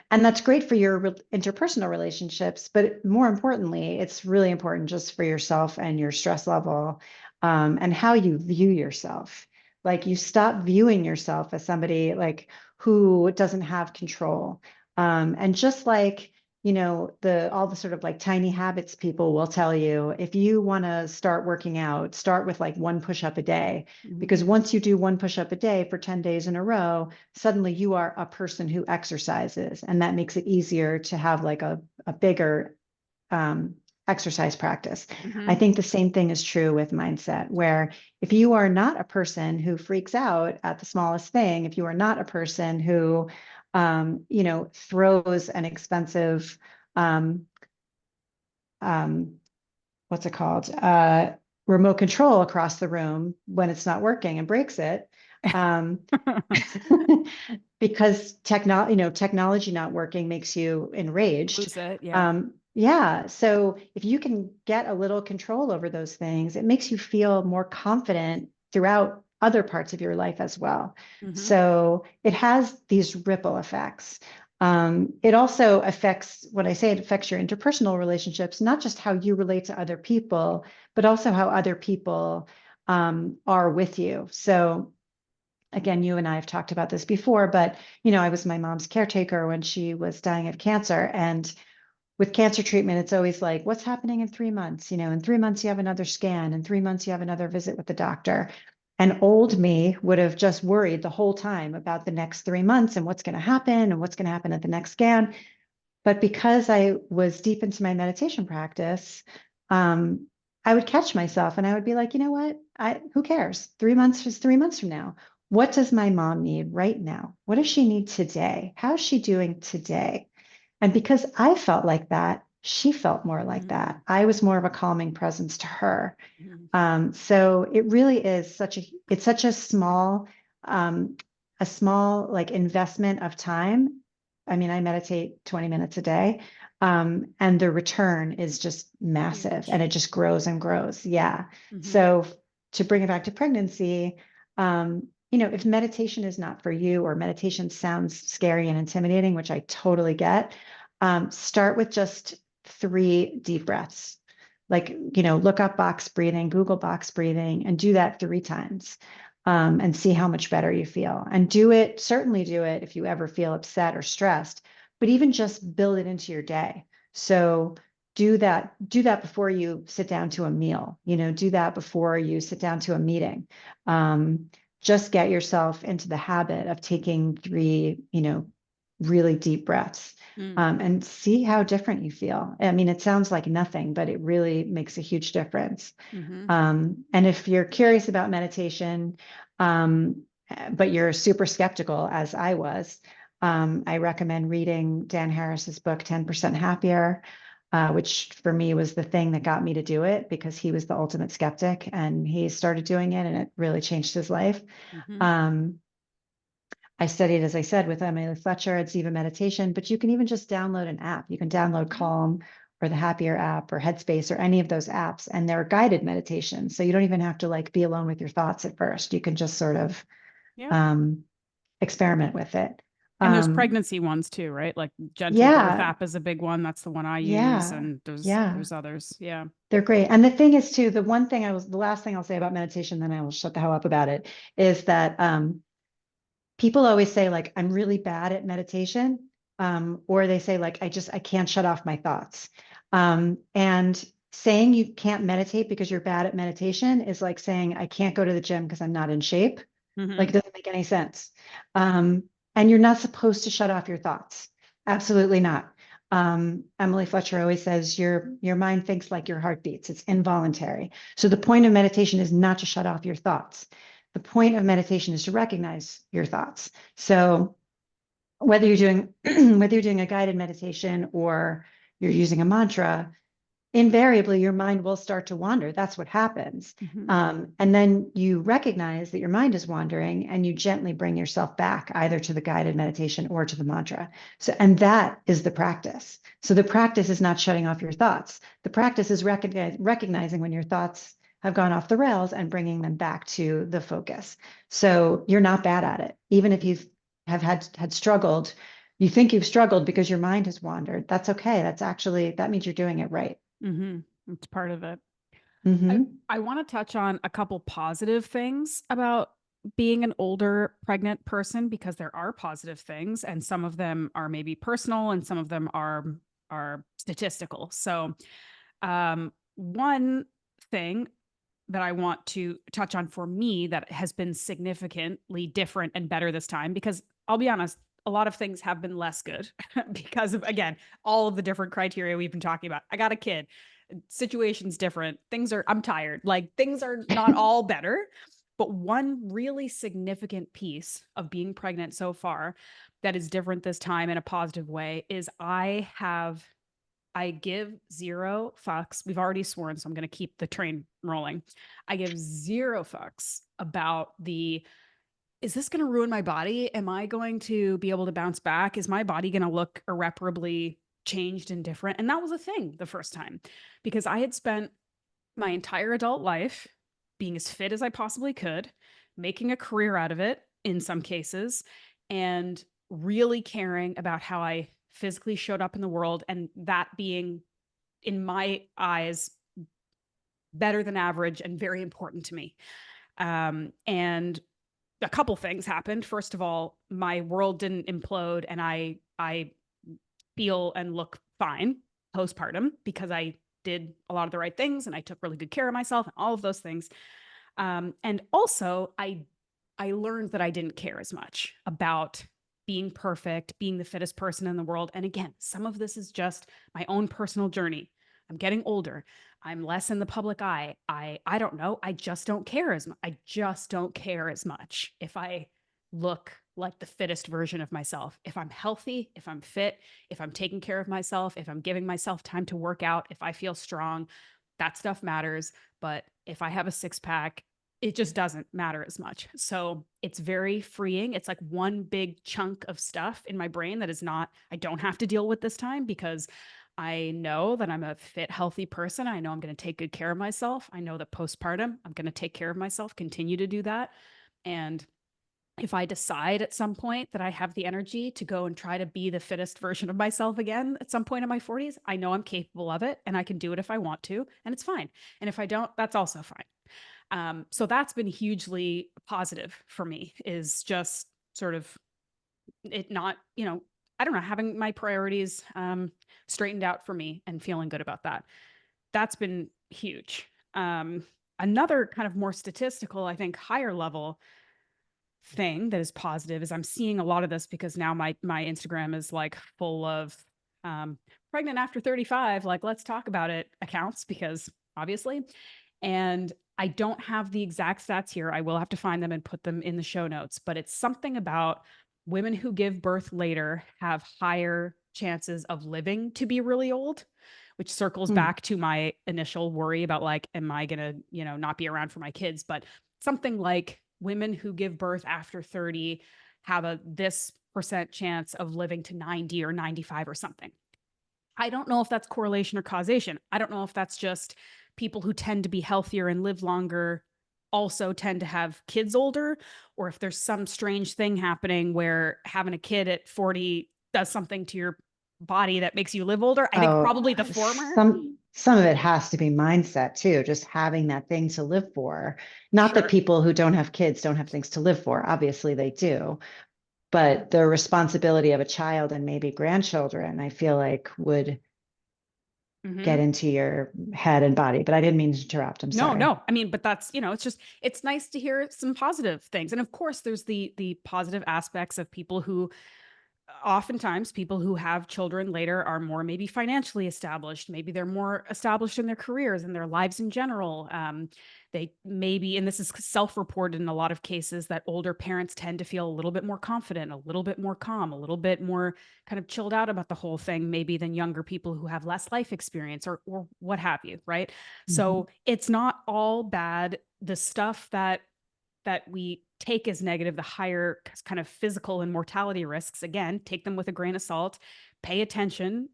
and that's great for your interpersonal relationships, but more importantly, it's really important just for yourself and your stress level, and how you view yourself. Like you stop viewing yourself as somebody like who doesn't have control. And just like, the all the sort of like tiny habits people will tell you, if you want to start working out, start with like one push-up a day, Mhm. because once you do one push-up a day for 10 days in a row, suddenly you are a person who exercises, and that makes it easier to have like a bigger um, exercise practice. I Mhm. think the same thing is true with mindset, where if you are not a person who freaks out at the smallest thing, if you are not a person who throws an expensive um, um, what's it called? Remote control across the room when it's not working and breaks it. Um, because technology not working makes you enraged. Lose it. Yeah. Yeah. So if you can get a little control over those things, it makes you feel more confident throughout other parts of your life as well. Mhm. So it has these ripple effects. It also affects, when I say it affects your interpersonal relationships, not just how you relate to other people, but also how other people are with you. So again, you and I have talked about this before, but I was my mom's caretaker when she was dying of cancer. And with cancer treatment, it's always like, what's happening in 3 months? In 3 months, you have another scan. In 3 months, you have another visit with the doctor. And old me would have just worried the whole time about the next 3 months and what's going to happen and what's going to happen at the next scan. But because I was deep into my meditation practice, um, I would catch myself and I would be like, you know what? Who cares? 3 months is 3 months from now. What does my mom need right now? What does she need today? How's she doing today? And because I felt like that, she felt more like Mhm. that. I was more of a calming presence to her. Mhm. So it really is it's such um, a small like investment of time. I mean, I meditate 20 minutes a day, and the return is just massive and Huge. it just grows and grows. Yeah. Mhm. So to bring it back to pregnancy, if meditation is not for you or meditation sounds scary and intimidating, which I totally get, start with just 3 deep breaths, like look up box breathing, Google box breathing, and do that 3 times, and see how much better you feel. And certainly do it if you ever feel upset or stressed, but even just build it into your day. So do that before you sit down to a meal, do that before you sit down to a meeting. um, just get yourself into the habit of taking 3 really deep breaths, Mm. and see how different you feel. I mean, it sounds like nothing, but it really makes a huge difference. Mm-hmm. And if you're curious about meditation, but you're super skeptical, as I was, I recommend reading Dan Harris's book, 10% Happier, which for me was the thing that got me to do it, because he was the ultimate skeptic and he started doing it and it really changed his life. Mm-hmm. Um, I studied, as I said, with Emily Fletcher at Ziva Meditation, but you can even just download an app. You can download Calm or the Happier app or Headspace or any of those apps, and they're guided meditations. So you don't even have to like be alone with your thoughts at first. You can just sort of Yep. um, experiment with it. And there's Um, pregnancy ones too, right? Like Gentle Birth yeah, app is a big one. That's the one I use. yeah, And yeah. there's others. Yeah. They're great. And the thing is too, the last thing I'll say about meditation, then I will shut the hell up about it, is that people always say like, I'm really bad at meditation. Or they say like, I can't shut off my thoughts. And saying you can't meditate because you're bad at meditation is like saying, I can't go to the gym because I'm not in shape. Mm-hmm. Like, it doesn't make any sense. And you're not supposed to shut off your thoughts. Absolutely not. Emily Fletcher always says your mind thinks like your heart beats. It's involuntary. So the point of meditation is not to shut off your thoughts. The point of meditation is to recognize your thoughts. So whether you're doing whether you're doing a guided meditation or you're using a mantra, invariably your mind will start to wander. That's what happens. Mm-hmm. And then you recognize that your mind is wandering and you gently bring yourself back either to the guided meditation or to the mantra. So, and that is the practice. So the practice is not shutting off your thoughts. The practice is recognizing when your thoughts have gone off the rails and bringing them back to the focus. So you're not bad at it. Even if you have had struggled, you think you've struggled because your mind has wandered. That's okay. That means you're doing it right. Mm-hmm. It's part of it. I, Mm-hmm. I want to touch on a couple positive things about being an older pregnant person because there are positive things and some of them are maybe personal and some of them are statistical. So, one thing that I want to touch on for me that has been significantly different and better this time because I'll be honest, a lot of things have been less good because of again all of the different criteria we've been talking about. I got a kid, situation's different. I'm tired. Like things are not all better. But one really significant piece of being pregnant so far that is different this time in a positive way is I give zero fucks. We've already sworn, so I'm going to keep the train rolling. I give zero fucks about is this going to ruin my body? Am I going to be able to bounce back? Is my body going to look irreparably changed and different? And that was a thing the first time because I had spent my entire adult life being as fit as I possibly could, making a career out of it in some cases, and really caring about how I physically showed up in the world and that being, in my eyes, better than average and very important to me. And a couple things happened. First of all, my world didn't implode and I feel and look fine postpartum because I did a lot of the right things and I took really good care of myself and all of those things. And also, I learned that I didn't care as much about being perfect, being the fittest person in the world. And again, some of this is just my own personal journey. I'm getting older. I'm less in the public eye. I don't know. I just don't care as much. I just don't care as much if I look like the fittest version of myself. If I'm healthy, if I'm fit, if I'm taking care of myself, if I'm giving myself time to work out, if I feel strong, that stuff matters. But if I have a six pack, it just doesn't matter as much. So it's very freeing. It's like one big chunk of stuff in my brain that is not, I don't have to deal with this time because I know that I'm a fit, healthy person. I know I'm going to take good care of myself. I know that postpartum, I'm going to take care of myself, continue to do that. And if I decide at some point that I have the energy to go and try to be the fittest version of myself again at some point in my 40s, I know I'm capable of it and I can do it if I want to, and it's fine. And if I don't, that's also fine. So that's been hugely positive for me, is just sort of it not, I don't know, having my priorities straightened out for me and feeling good about that. That's been huge. Another kind of more statistical, I think, higher level thing that is positive is I'm seeing a lot of this because now my Instagram is like full of pregnant after 35, like let's talk about it accounts, because obviously. And I don't have the exact stats here. I will have to find them and put them in the show notes, but it's something about women who give birth later have higher chances of living to be really old, which circles Hmm. back to my initial worry about like, am I going to, not be around for my kids? But something like women who give birth after 30 have a this percent chance of living to 90 or 95 or something. I don't know if that's correlation or causation. I don't know if that's just people who tend to be healthier and live longer also tend to have kids older, or if there's some strange thing happening where having a kid at 40 does something to your body that makes you live older. I think Oh, probably the former. some of it has to be mindset too, just having that thing to live for. Not that Sure. people who don't have kids don't have things to live for. Obviously they do. But the responsibility of a child and maybe grandchildren, I feel like would get Mm-hmm. into your head and body. But I didn't mean to interrupt. I'm No, sorry. no. I mean, but that's, it's just it's nice to hear some positive things. And of course, there's the positive aspects of people who oftentimes people who have children later are more maybe financially established. Maybe they're more established in their careers and their lives in general. They maybe, and this is self-reported in a lot of cases, that older parents tend to feel a little bit more confident, a little bit more calm, a little bit more kind of chilled out about the whole thing, maybe than younger people who have less life experience or what have you, right? Mhm. So it's not all bad. The stuff that we take as negative, the higher kind of physical and mortality risks, again, take them with a grain of salt, pay attention,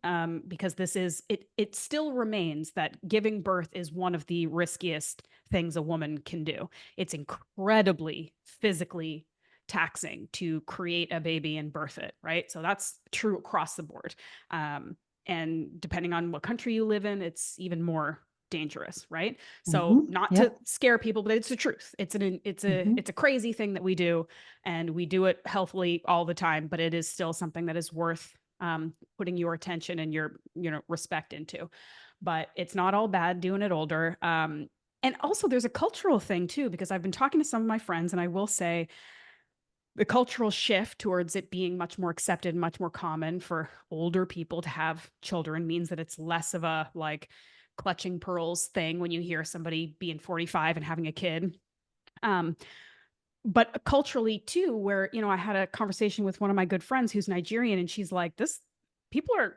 because this is, it still remains that giving birth is one of the riskiest things a woman can do. It's incredibly physically taxing to create a baby and birth it, right? So that's true across the board. And depending on what country you live in, it's even more dangerous, right? So Mhm. not to Yep. scare people, but it's the truth. Mhm. It's a crazy thing that we do, and we do it healthily all the time, but it is still something that is worth putting your attention and your respect into. But it's not all bad doing it older. And also there's a cultural thing too, because I've been talking to some of my friends, and I will say the cultural shift towards it being much more accepted, much more common for older people to have children means that it's less of a like clutching pearls thing when you hear somebody being 45 and having a kid. Um, but culturally too, where, I had a conversation with one of my good friends who's Nigerian, and she's like, this, people are,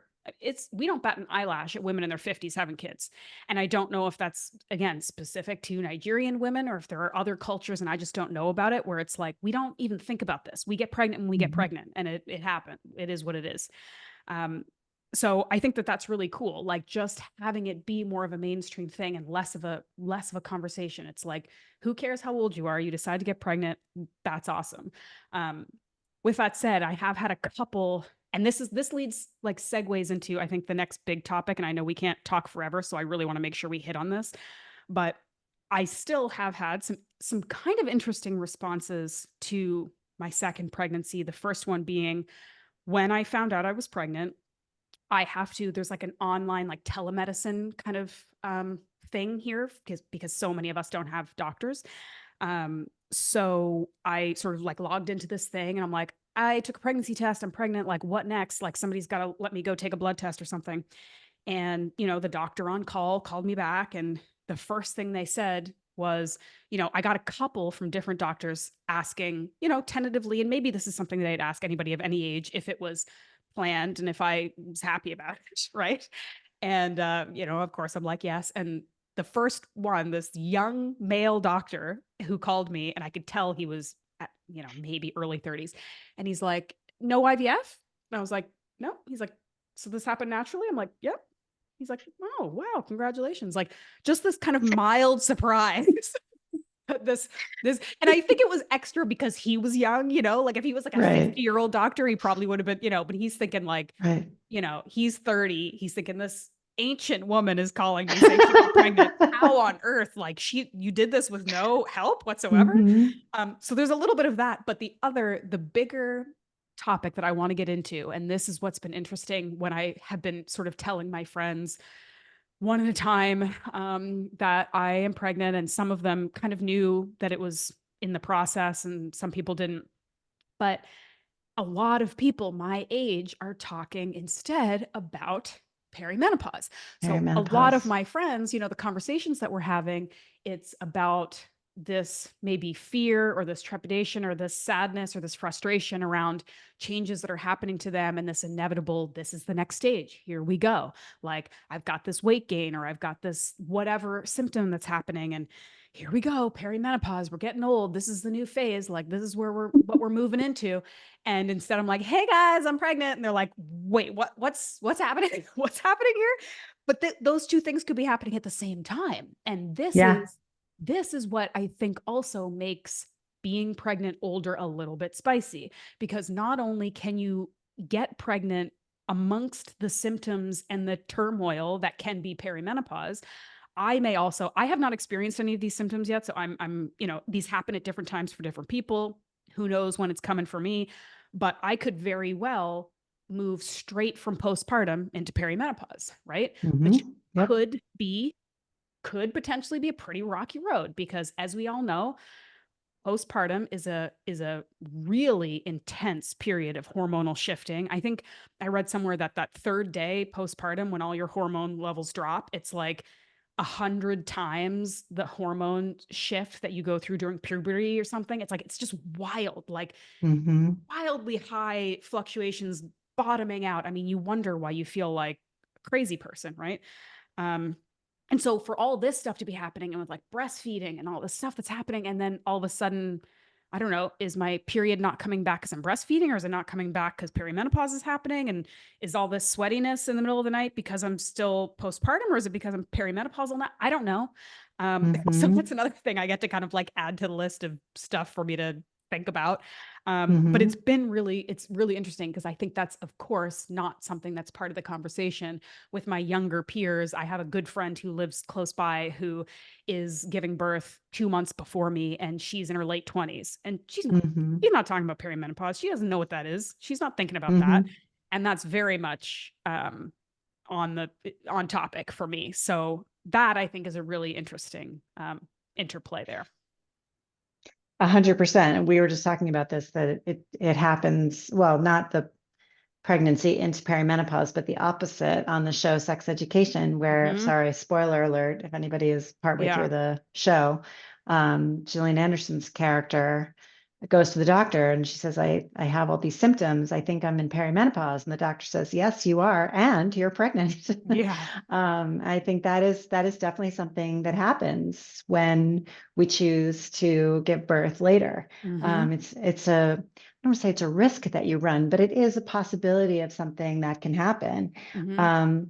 we don't bat an eyelash at women in their 50s having kids. And I don't know if that's, again, specific to Nigerian women or if there are other cultures and I just don't know about it, where it's like, we don't even think about this. We get pregnant when we get Mhm. pregnant, and it happened. It is what it is. Um, so I think that that's really cool. Like just having it be more of a mainstream thing and less of a conversation. It's like, who cares how old you are? You decide to get pregnant. That's awesome. Um, with that said, I have had a couple, and this leads like segues into I think the next big topic. And I know we can't talk forever, so I really want to make sure we hit on this. But I still have had some kind of interesting responses to my second pregnancy. The first one being when I found out I was pregnant, there's like an online like telemedicine kind of thing here because so many of us don't have doctors. So I sort of like logged into this thing and I'm like, I took a pregnancy test. I'm pregnant. Like, what next? Like, somebody's got to let me go take a blood test or something. And, the doctor on call called me back. And the first thing they said was, I got a couple from different doctors asking, tentatively, and maybe this is something that I'd ask anybody of any age if it was planned and if I was happy about it. Right. And, of course, I'm like, yes. And the first one, this young male doctor who called me, and I could tell he was at, maybe early 30s. And he's like, no IVF. And I was like, no. He's like, so this happened naturally? I'm like, yep. He's like, oh, wow, congratulations. Like just this kind of mild surprise. this and I think it was extra because he was young, like if he was like a Right. 50-year-old doctor, he probably would have been, but he's thinking like, Right. he's 30. He's thinking this ancient woman is calling me saying she got pregnant. How on earth? Like you did this with no help whatsoever. Mhm. So there's a little bit of that, but the bigger topic that I want to get into, and this is what's been interesting when I have been sort of telling my friends one at a time that I am pregnant, and some of them kind of knew that it was in the process and some people didn't. But a lot of people my age are talking instead about perimenopause. So a lot of Perimenopause. my friends, the conversations that we're having, it's about this maybe fear or this trepidation or this sadness or this frustration around changes that are happening to them and this inevitable, this is the next stage. Here we go. Like I've got this weight gain or I've got this whatever symptom that's happening and here we go, perimenopause, we're getting old. This is the new phase. Like this is where we're moving into. And instead I'm like, hey guys, I'm pregnant. And they're like, wait, what's happening? What's happening here? But those two things could be happening at the same time. And Yeah. this is what I think also makes being pregnant older a little bit spicy, because not only can you get pregnant amongst the symptoms and the turmoil that can be perimenopause, I have not experienced any of these symptoms yet. So these happen at different times for different people. Who knows when it's coming for me? But I could very well move straight from postpartum into perimenopause, right? Which Yep. could potentially be a pretty rocky road, because as we all know, postpartum is a really intense period of hormonal shifting. I think I read somewhere that third day postpartum, when all your hormone levels drop, it's like 100 times the hormone shift that you go through during puberty or something. It's like it's just wild, like hmm wildly high fluctuations, bottoming out. I mean, you wonder why you feel like a crazy person, right? Um, and so for all this stuff to be happening and with like breastfeeding and all this stuff that's happening, and then all of a sudden, I don't know, is my period not coming back because I'm breastfeeding, or is it not coming back because perimenopause is happening? And is all this sweatiness in the middle of the night because I'm still postpartum, or is it because I'm perimenopausal now? I don't know. So hmm that's another thing I get to kind of like add to the list of stuff for me to think about. But hmm it's really interesting, because I think that's, of course, not something that's part of the conversation with my younger peers. I have a good friend who lives close by who is giving birth 2 months before me, and she's in her late 20s, and hmm she's not talking about perimenopause. She doesn't know what that is. She's not thinking about that, hmm and that's very much on topic for me. So that I think is a really interesting interplay there. 100%. And we were just talking about this, that it happens, well, not the pregnancy into perimenopause, but the opposite on the show Sex Education, where, Mm-hmm. sorry, spoiler alert, if anybody is partway Yeah. through the show, Gillian Anderson's character goes to the doctor and she says, I have all these symptoms. I think I'm in perimenopause. And the doctor says, yes, you are, and you're pregnant. Yeah. I think that is definitely something that happens when we choose to give birth later. Mm-hmm. It's a, I don't want to say it's a risk that you run, but it is a possibility of something that can happen. Mm-hmm. Um,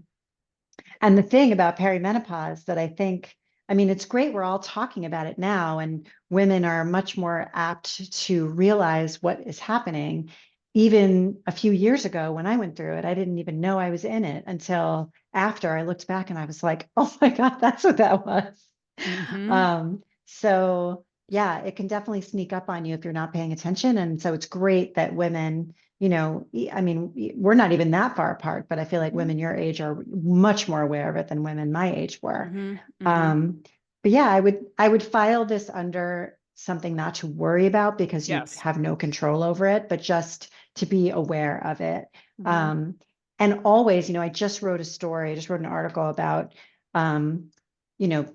and the thing about perimenopause that I think, I mean, it's great we're all talking about it now, and women are much more apt to realize what is happening. Even a few years ago when I went through it, I didn't even know I was in it until after I looked back and I was like, oh my God, that's what that was. Mm-hmm. So yeah, it can definitely sneak up on you if you're not paying attention. And so it's great that women, I mean, we're not even that far apart, but I feel like Mm-hmm. women your age are much more aware of it than women my age were. Mm-hmm. Mm-hmm. Um, but yeah, I would file this under something not to worry about because you Yes. have no control over it, but just to be aware of it. Mm-hmm. Um, and always, I just wrote a story, I just wrote an article about um,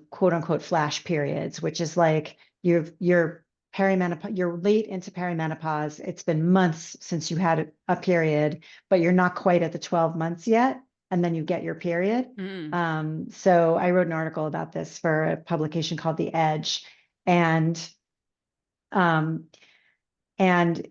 quote unquote flash periods, which is like you're perimenopause, you're late into perimenopause. It's been months since you had a period, but you're not quite at the 12 months yet. And then you get your period. Mm-hmm. So I wrote an article about this for a publication called The Edge. And um, and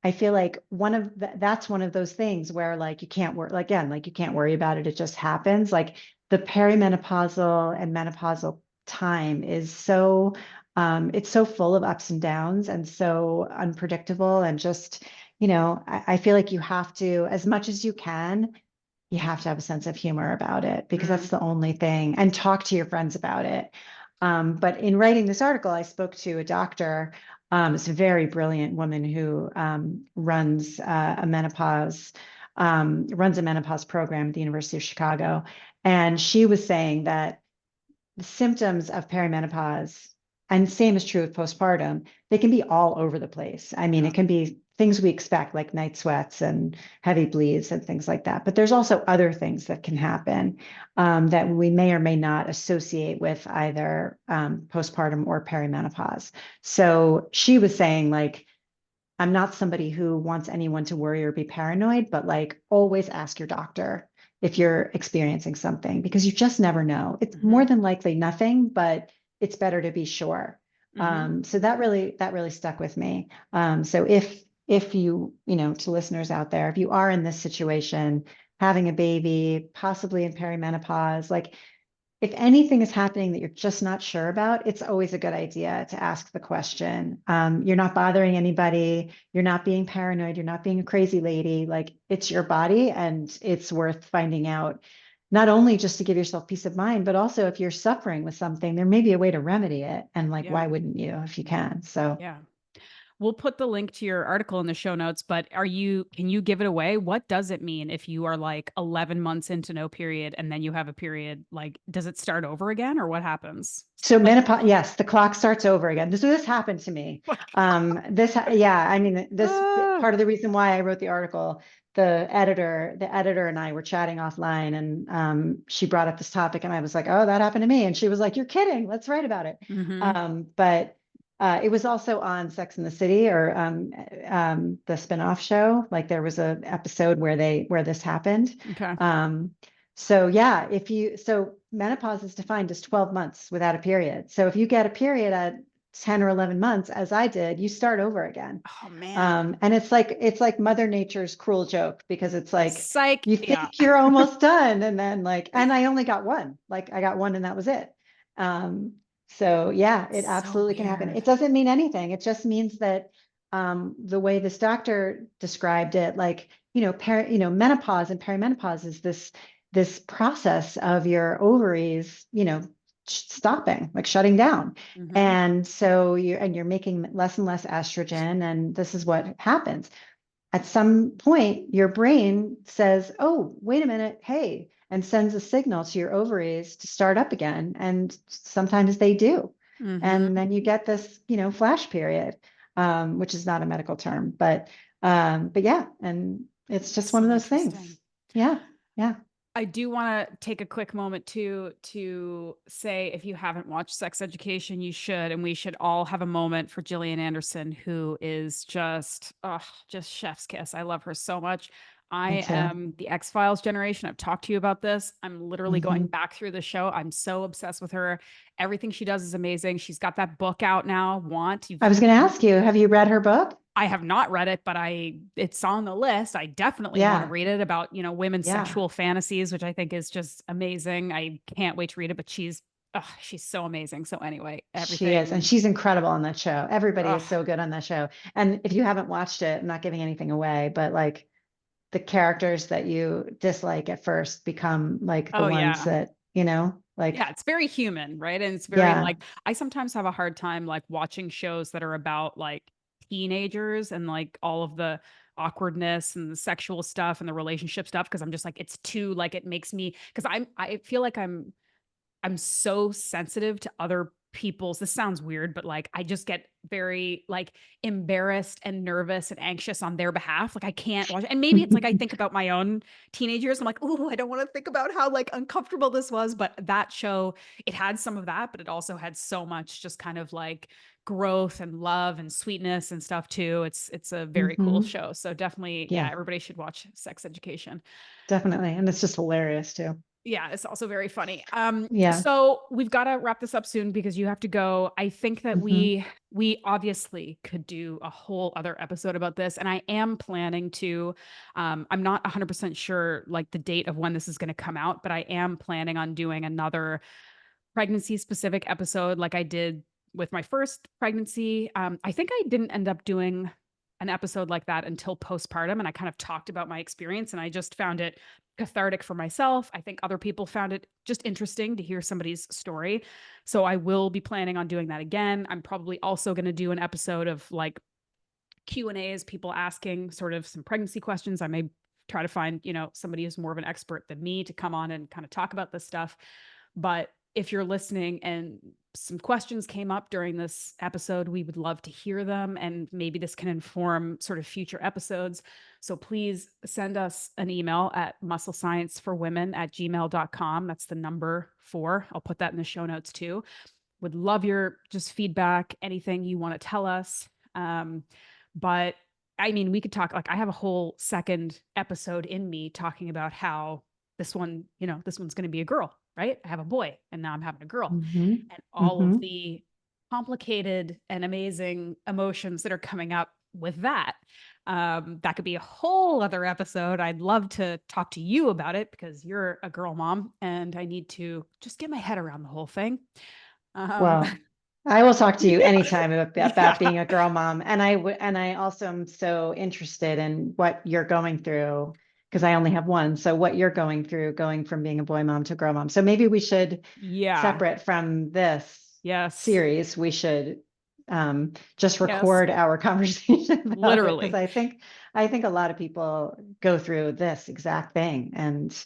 I feel like that's one of those things where like you can't worry, like, again, like you can't worry about it. It just happens. Like the perimenopausal and menopausal time is it's so full of ups and downs and so unpredictable. And just, I feel like you have to, as much as you can, you have to have a sense of humor about it because Mm-hmm. that's the only thing, and talk to your friends about it. But in writing this article, I spoke to a doctor. It's a very brilliant woman who runs runs a menopause program at the University of Chicago. And she was saying that the symptoms of perimenopause and same is true with postpartum, they can be all over the place. I mean, Yeah. it can be things we expect, like night sweats and heavy bleeds and things like that. But there's also other things that can happen that we may or may not associate with either postpartum or perimenopause. So she was saying, like, I'm not somebody who wants anyone to worry or be paranoid, but like always ask your doctor if you're experiencing something because you just never know. It's more Hmm. than likely nothing, but it's better to be sure. Hmm. So that really stuck with me. So if you know, to listeners out there, if you are in this situation, having a baby, possibly in perimenopause, like if anything is happening that you're just not sure about, it's always a good idea to ask the question. You're not bothering anybody. You're not being paranoid. You're not being a crazy lady. Like it's your body and it's worth finding out, not only just to give yourself peace of mind, but also if you're suffering with something, there may be a way to remedy it. And like, Yeah. why wouldn't you if you can? So Yeah. We'll put the link to your article in the show notes, but can you give it away? What does it mean if you are like 11 months into no period and then you have a period? Like, does it start over again or what happens? So Like, menopause, yes, the clock starts over again. This happened to me. Yeah, I mean, this ah, part of the reason why I wrote the article, the editor and I were chatting offline and she brought up this topic and I was like, oh, that happened to me. And she was like, you're kidding. Let's write about it. mm-hmm. But it was also on Sex and the City or the spinoff show. Like there was a episode where this happened. Okay. Um, so yeah, so menopause is defined as 12 months without a period. So if you get a period at 10 or 11 months, as I did, you start over again. Oh man. And it's like Mother Nature's cruel joke because it's like Psych. you Yeah. think you're almost done, and then like, and I only got one. Like I got one, and that was it. Um, so yeah, it So absolutely can happen. weird. It doesn't mean anything. It just means that the way this doctor described it, like menopause and perimenopause is this process of your ovaries, stopping, like shutting down. Mm-hmm. And so you're making less and less estrogen, and this is what happens. At some point, your brain says, "Oh, wait a minute, hey," and sends a signal to your ovaries to start up again. And sometimes they do. And Mm-hmm. then you get this, flash period, which is not a medical term, but yeah, and it's just one of So those things. interesting. Yeah, yeah. I do want to take a quick moment to say if you haven't watched Sex Education, you should, and we should all have a moment for Gillian Anderson, who is just chef's kiss. I love her so much. Me I too. am the X-Files generation. I've talked to you about this. I'm literally going Mhm. back through the show. I'm so obsessed with her. Everything she does is amazing. She's got that book out now, Want. I was going to ask you, have you read her book? I have not read it, but it's on the list. I definitely want to Yeah, read it about, women's yeah. sexual fantasies, which I think is just amazing. I can't wait to read it, but she's so amazing. So anyway, She is, and everything. she's incredible on that show. Everybody is Ugh. so good on that show. And if you haven't watched it, I'm not giving anything away, but like the characters that you dislike at first become like the Oh ones yeah. that, Yeah, like, it's very human, right? And it's very yeah. like I sometimes have a hard time like watching shows that are about like teenagers and like all of the awkwardness and the sexual stuff and the relationship stuff because I'm just like it's too like it makes me because I feel like I'm so sensitive to other people's this sounds weird, but like I just get very like embarrassed and nervous and anxious on their behalf. Like I can't watch it. And maybe it's like I think about my own teenage years. I'm like, oh, I don't want to think about how like uncomfortable this was. But that show, it had some of that, but it also had so much just kind of like growth and love and sweetness and stuff too. It's a very cool Mhm. show. So definitely, yeah, Yeah, everybody should watch Sex Education. definitely. And it's just hilarious too. Yeah, it's also very funny. Yeah. So we've got to wrap this up soon because you have to go. I think that Hmm. we obviously could do a whole other episode about this, and I am planning to. I'm not 100% sure like the date of when this is going to come out, but I am planning on doing another pregnancy specific episode like I did with my first pregnancy. I think I didn't end up doing an episode like that until postpartum, and I kind of talked about my experience, and I just found it cathartic for myself. I think other people found it just interesting to hear somebody's story. So I will be planning on doing that again. I'm probably also going to do an episode of like Q&As, people asking sort of some pregnancy questions. I may try to find, somebody who's more of an expert than me to come on and kind of talk about this stuff. But if you're listening and some questions came up during this episode, we would love to hear them. And maybe this can inform sort of future episodes. So please send us an email at musclescienceforwomen@gmail.com. That's the number 4. I'll put that in the show notes too. Would love your just feedback, anything you want to tell us. But I mean, we could talk, like, I have a whole second episode in me talking about how this one, this one's going to be a girl, right? I have a boy and now I'm having a girl, Mm-hmm. and all of Mm-hmm. the complicated and amazing emotions that are coming up with that. That could be a whole other episode. I'd love to talk to you about it because you're a girl mom and I need to just get my head around the whole thing. Um, Well, I will talk to you yeah, anytime about yeah, being a girl mom. And I also am so interested in what you're going through because I only have one. So what you're going through, going from being a boy mom to girl mom. So maybe we should, yeah, separate from this yes, series, we should just yes, record our conversation about it because literally. I think a lot of people go through this exact thing, and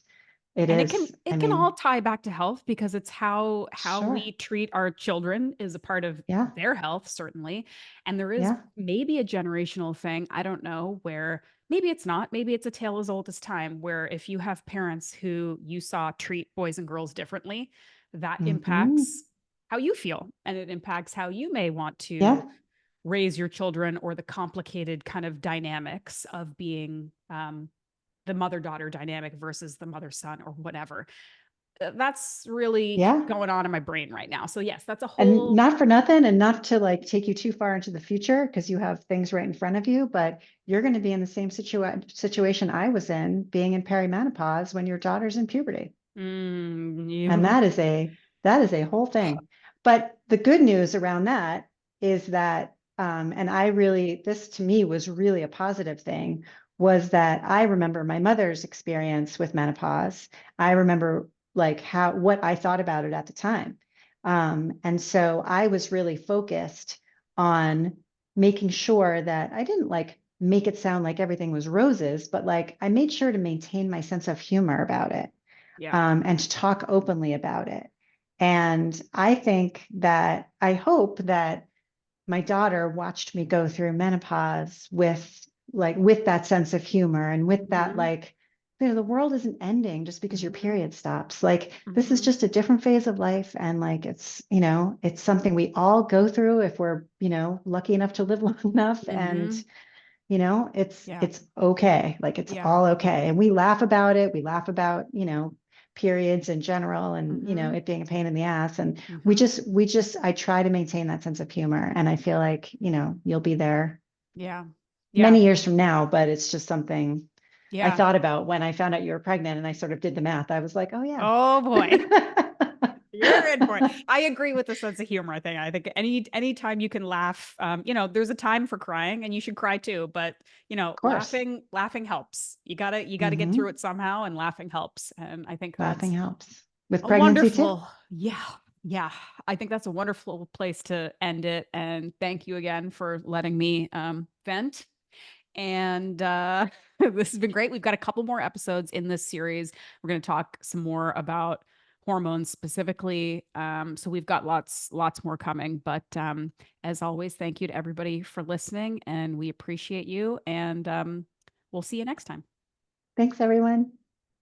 it And is, I it can all mean, tie back to health because it's how sure. we treat our children is a part of Yeah. their health, certainly. And there is Yeah. maybe a generational thing, I don't know, where maybe it's not, maybe it's a tale as old as time, where if you have parents who you saw treat boys and girls differently, that Hmm. impacts how you feel, and it impacts how you may want to Yeah. raise your children, or the complicated kind of dynamics of being the mother daughter dynamic versus the mother son or whatever. That's really Yeah. going on in my brain right now. So, yes, that's a And whole, not for nothing, and not to like take you too far into the future because you have things right in front of you, but you're going to be in the same situation I was in, being in perimenopause when your daughter's in puberty. And you, that is a whole thing. But the good news around that is that, and I really, this to me was really a positive thing, was that I remember my mother's experience with menopause. I remember like what I thought about it at the time. And so I was really focused on making sure that I didn't like make it sound like everything was roses, but like I made sure to maintain my sense of humor about it, yeah, and to talk openly about it. And I think that I hope that my daughter watched me go through menopause with that sense of humor and with that hmm, like, the world isn't ending just because your hmm, period stops. Like this is hmm, just a different phase of life, and like it's something we all go through if we're lucky enough to live long enough. And hmm, yeah, it's okay. Like it's yeah, all okay. And we laugh about it. We laugh about, periods in general and, hmm, it being a pain in the ass. And hmm, I try to maintain that sense of humor. And I feel like, you'll be there yeah, yeah, many years from now, but it's just something I yeah. thought about when I found out you were pregnant and I sort of did the math. I was like, oh yeah. Oh boy. You're in for it. I agree with the sense of humor thing. I think anytime you can laugh, there's a time for crying and you should cry too, but Of course. laughing helps. You gotta get through Hmm. it somehow, and laughing helps. And I think Laughing that's helps with a pregnancy too. wonderful, yeah, yeah. I think that's a wonderful place to end it. And thank you again for letting me vent. And this has been great. We've got a couple more episodes in this series. We're going to talk some more about hormones specifically. So we've got lots more coming. But as always, thank you to everybody for listening, and we appreciate you. And we'll see you next time. Thanks, everyone.